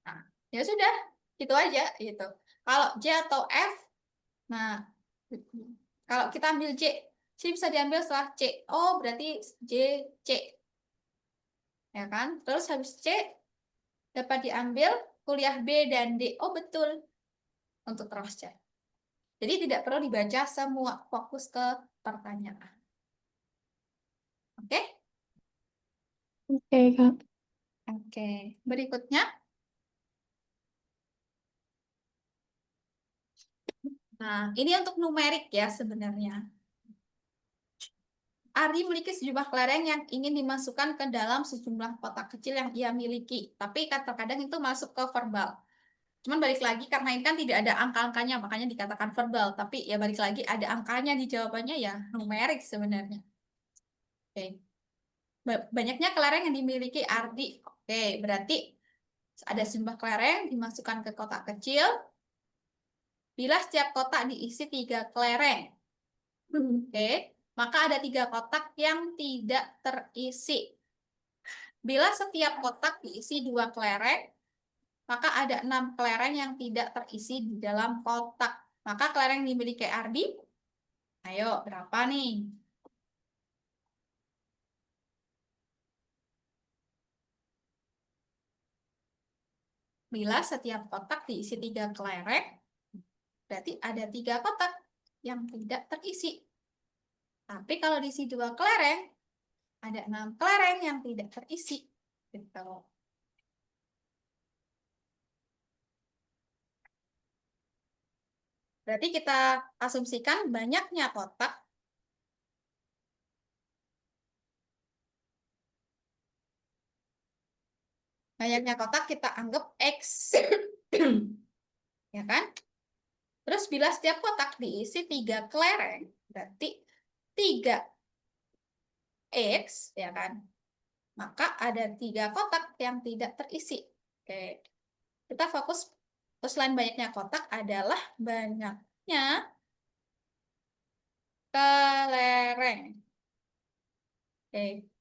Nah, ya sudah, itu aja gitu. Kalau J atau F, nah kalau kita ambil J, C bisa diambil setelah C. Oh, berarti J, C. Ya kan? Terus habis C, dapat diambil kuliah B dan D. Oh, betul. Untuk cross check. Jadi tidak perlu dibaca semua, fokus ke pertanyaan. Oke? Oke, Kak. Oke. Berikutnya. Nah, ini untuk numerik ya sebenarnya. Ardi memiliki sejumlah kelereng yang ingin dimasukkan ke dalam sejumlah kotak kecil yang ia miliki. Tapi kadang-kadang itu masuk ke verbal. Cuman balik lagi, karena ini kan tidak ada angka-angkanya, makanya dikatakan verbal. Tapi ya balik lagi, ada angkanya di jawabannya ya numerik sebenarnya. Oke. Banyaknya kelereng yang dimiliki Ardi. Oke, berarti ada sejumlah kelereng dimasukkan ke kotak kecil. Bila setiap kotak diisi 3 kelereng. Oke, maka ada 3 kotak yang tidak terisi. Bila setiap kotak diisi 2 kelereng, maka ada 6 kelereng yang tidak terisi di dalam kotak. Maka kelereng yang dimiliki Ardi, ayo berapa nih? Bila setiap kotak diisi 3 kelereng, berarti ada 3 kotak yang tidak terisi. Tapi kalau diisi 2 kelereng, ada 6 kelereng yang tidak terisi. Gitu. Berarti kita asumsikan banyaknya kotak. Banyaknya kotak kita anggap X. Ya kan? Terus bila setiap kotak diisi 3 kelereng, berarti 3X, ya kan? Maka ada 3 kotak yang tidak terisi. Oke. Kita fokus, selain banyaknya kotak adalah banyaknya kelereng. Oke.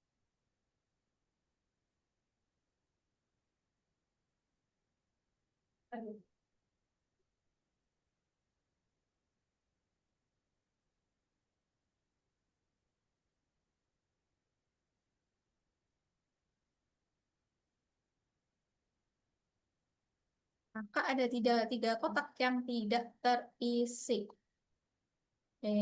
Maka ada 3 kotak yang tidak terisi. Oke.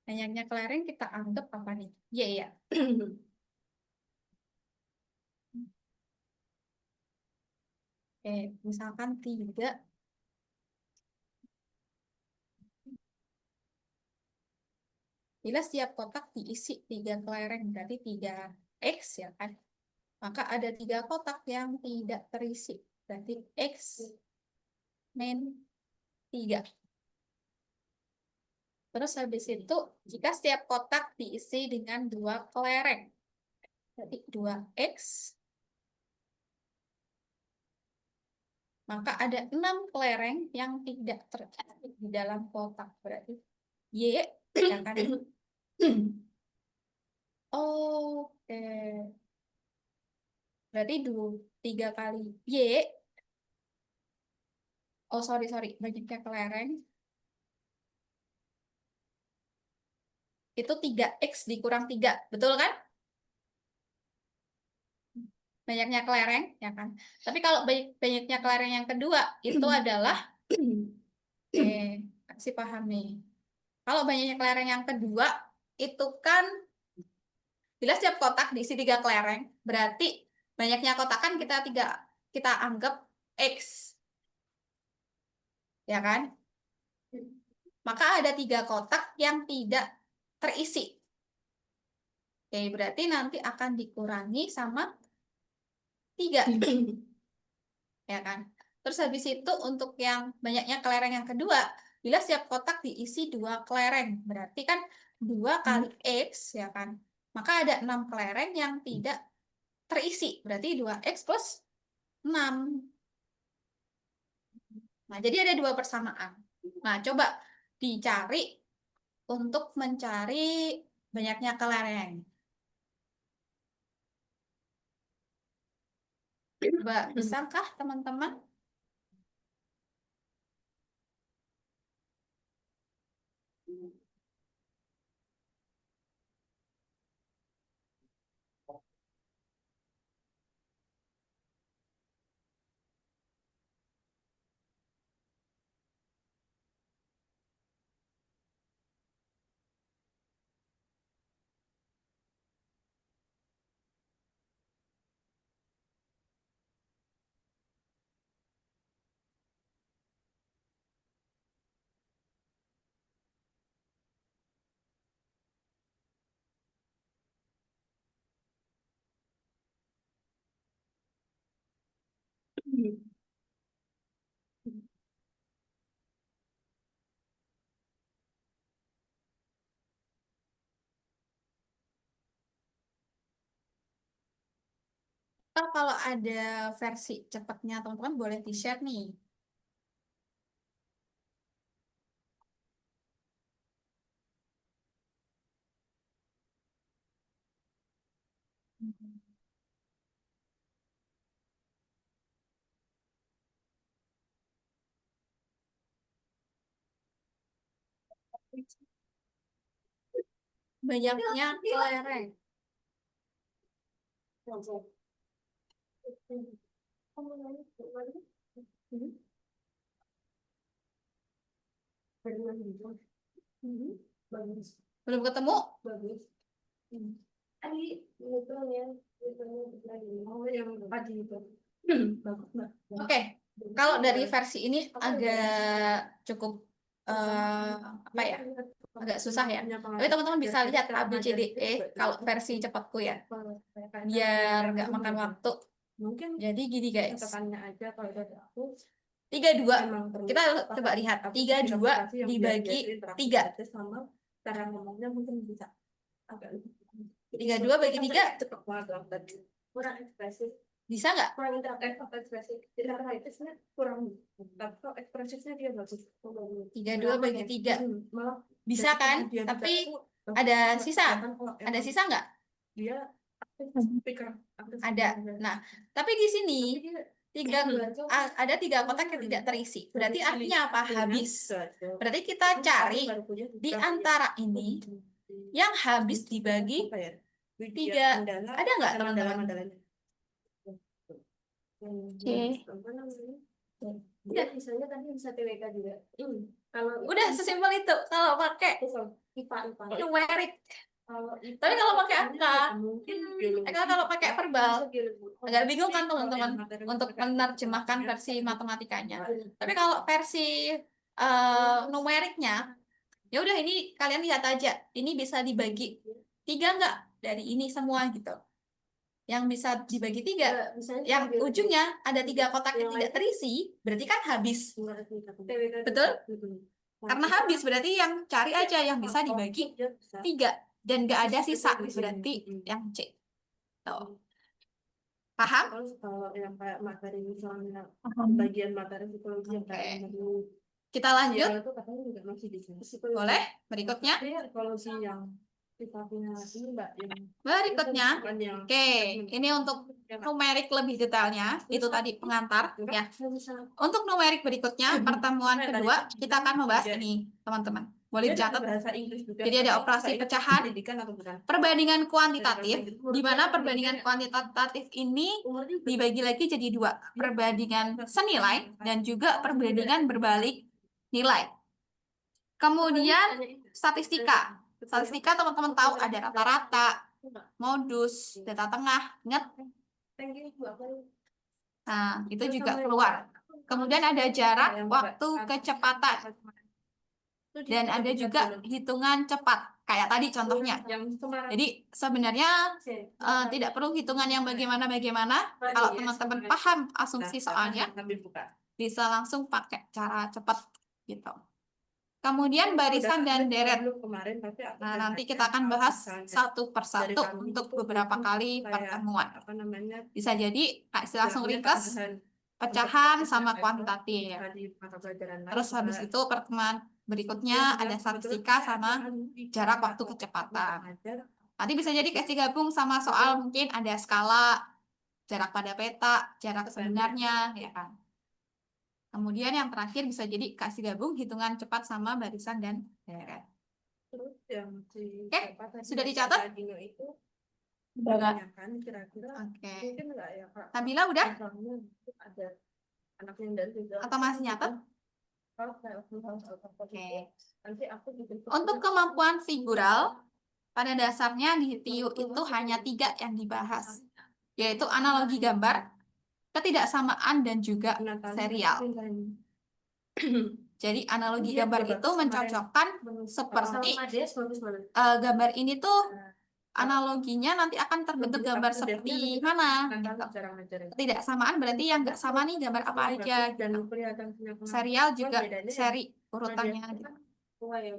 Banyaknya kelereng kita anggap apa nih? Y ya. Oke, misalkan 3. Bila setiap kotak diisi 3 kelereng, berarti 3X ya kan? Maka ada 3 kotak yang tidak terisi. Berarti X min 3. Terus habis itu, jika setiap kotak diisi dengan 2 kelereng, berarti 2X, maka ada 6 kelereng yang tidak terisi di dalam kotak. Berarti Y ya kan? Oke. Berarti 3 kali Y. Oh, sorry. Banyaknya kelereng. Itu 3X dikurang 3. Betul kan? Banyaknya kelereng, ya kan? Tapi kalau banyaknya kelereng yang kedua, itu adalah... kasih paham nih. Kalau banyaknya kelereng yang kedua, itu kan bila setiap kotak diisi 3 kelereng, berarti banyaknya kotak kan kita anggap X, ya kan? Maka ada 3 kotak yang tidak terisi. Oke, berarti nanti akan dikurangi sama 3. Ya kan? Terus habis itu untuk yang banyaknya kelereng yang kedua, bila setiap kotak diisi 2 kelereng, berarti kan 2 kali X, ya kan? Maka ada 6 kelereng yang tidak terisi, berarti 2X plus 6. Nah, jadi ada 2 persamaan. Nah, coba dicari untuk mencari banyaknya kelereng. Coba, bisakah teman-teman? Kalau ada versi cepatnya, teman-teman boleh di-share nih. Banyaknya kelereng. Belum ketemu? Oke, kalau dari versi ini agak cukup apa ya? Agak susah ya. Tapi teman-teman bisa lihat A, B, C, D, E kalau versi cepatku ya. Biar nggak makan waktu. Mungkin Jadi gini guys. tekannya aja kalau dari aku 32. emang perlu Kita coba lihat. 32 komunikasi yang dibagi biasa 3. interaksi sama cara ngomongnya mungkin bisa agak lebih 32 bagi 3. cepet banget lah tadi. Kurang ekspresif, Bisa nggak? kurang interaktif atau ekspresif. Interaktifnya kurang, tapi kalau ekspresifnya dia bagus. 32 bagi 3. Malah Bisa kan? dia Tapi tidak ada tuh, sisa. kelihatan kalau Ada emang sisa nggak? dia aktif speaker, aktif Ada. speaker. Nah, tapi di sini Tapi dia ada 3 kotak yang tidak terisi. Berarti artinya apa? Habis. Berarti kita cari di antara ini yang habis dibagi 3. Ada nggak teman-teman? C. Udah, misalnya tadi bisa TWK juga. Kalau Udah sesimpel itu. Kalau pakai IPA numerik. kalau Tapi kalau pakai angka, mungkin kalau pakai verbal, agak bingung kan teman-teman untuk menerjemahkan versi matematikanya. Tapi kalau versi numeriknya, ya udah ini kalian lihat aja. Ini bisa dibagi 3 nggak dari ini semua gitu. Yang bisa dibagi 3, yang ujungnya ada 3 kotak yang tidak terisi, berarti kan habis. Betul? Karena habis berarti yang cari aja yang bisa dibagi 3 dan nggak ada sisa, berarti yang C. Tuh. Paham? Kalau yang kayak materi misalnya Paham. bagian materi psikologi yang kayak Kita lanjut. itu katanya juga masih di sini. Boleh? Berikutnya. Psikologi yang sifatnya ini Mbak yang Berikutnya. bukan yang Oke, ini untuk numerik lebih detailnya. Itu tadi pengantar ya. Untuk numerik berikutnya, pertemuan kedua, kita akan membahas ini, teman-teman. Boleh dicatat. bahasa Inggris juga. Jadi ada operasi pecahan, Pendidikan atau bukan? perbandingan kuantitatif, di mana perbandingan kuantitatif ini dibagi lagi jadi 2. Perbandingan senilai dan juga perbandingan berbalik nilai. Kemudian statistika. Statistika teman-teman tahu ada rata-rata, modus, data tengah. Ingat? Nah, itu juga keluar. Kemudian ada jarak, waktu, kecepatan. Dan ada juga hitungan cepat. Kayak tadi contohnya. Jadi sebenarnya tidak perlu hitungan yang bagaimana-bagaimana. Kalau teman-teman paham asumsi soalnya, bisa langsung pakai cara cepat gitu. Kemudian barisan dan deret. Nah, nanti kita akan bahas satu persatu untuk beberapa kali pertemuan. Bisa jadi langsung ringkas, pecahan sama kuantitatif. Terus habis itu pertemuan berikutnya ada statistika sama jarak waktu kecepatan. Nanti bisa jadi kasih gabung sama soal mungkin ada skala, jarak pada peta, jarak sebenarnya, ya kan. Kemudian yang terakhir bisa jadi kasih gabung hitungan cepat sama barisan dan deret. Oke, sudah dicatat? Udah, Kak. Oke. Nabila udah? Atau masih nyatet? Oke. Untuk kemampuan figural, pada dasarnya di TIU itu hanya 3 yang dibahas, yaitu analogi gambar, ketidaksamaan, dan juga serial. Jadi analogi gambar itu mencocokkan seperti gambar ini tuh analoginya nanti akan terbentuk gambar seperti mana. Ketidaksamaan berarti yang nggak sama nih gambar apa aja. Serial juga seri urutannya gitu. Oke,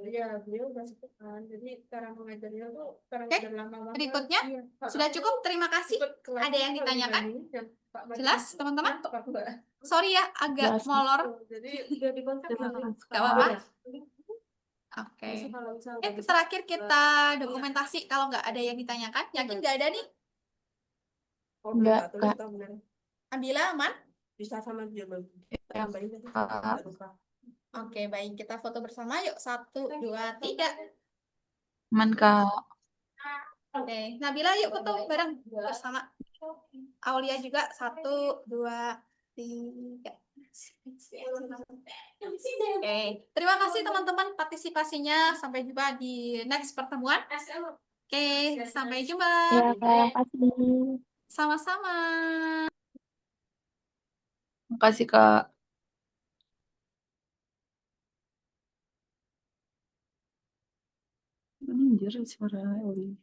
berikutnya sudah cukup. Terima kasih. Ada yang ditanyakan? Jelas, teman-teman? Sorry ya, agak Jelas. molor. Gak apa-apa. Oke. Terakhir kita dokumentasi kalau nggak ada yang ditanyakan. Yakin nggak ada nih? Enggak, Kak. Nabila aman? Bisa sama dia bang. Oke, baik. Kita foto bersama yuk. 1, 2, 3. Aman, Kak. Oke, Nabila yuk foto bareng bersama. Aulia juga. 1, 2, 3. Oke, terima kasih teman-teman partisipasinya. Sampai jumpa di next pertemuan. Oke, sampai jumpa. Ya, Kak. Makasih. Sama-sama. Makasih, Kak. Anjir, suara Oli.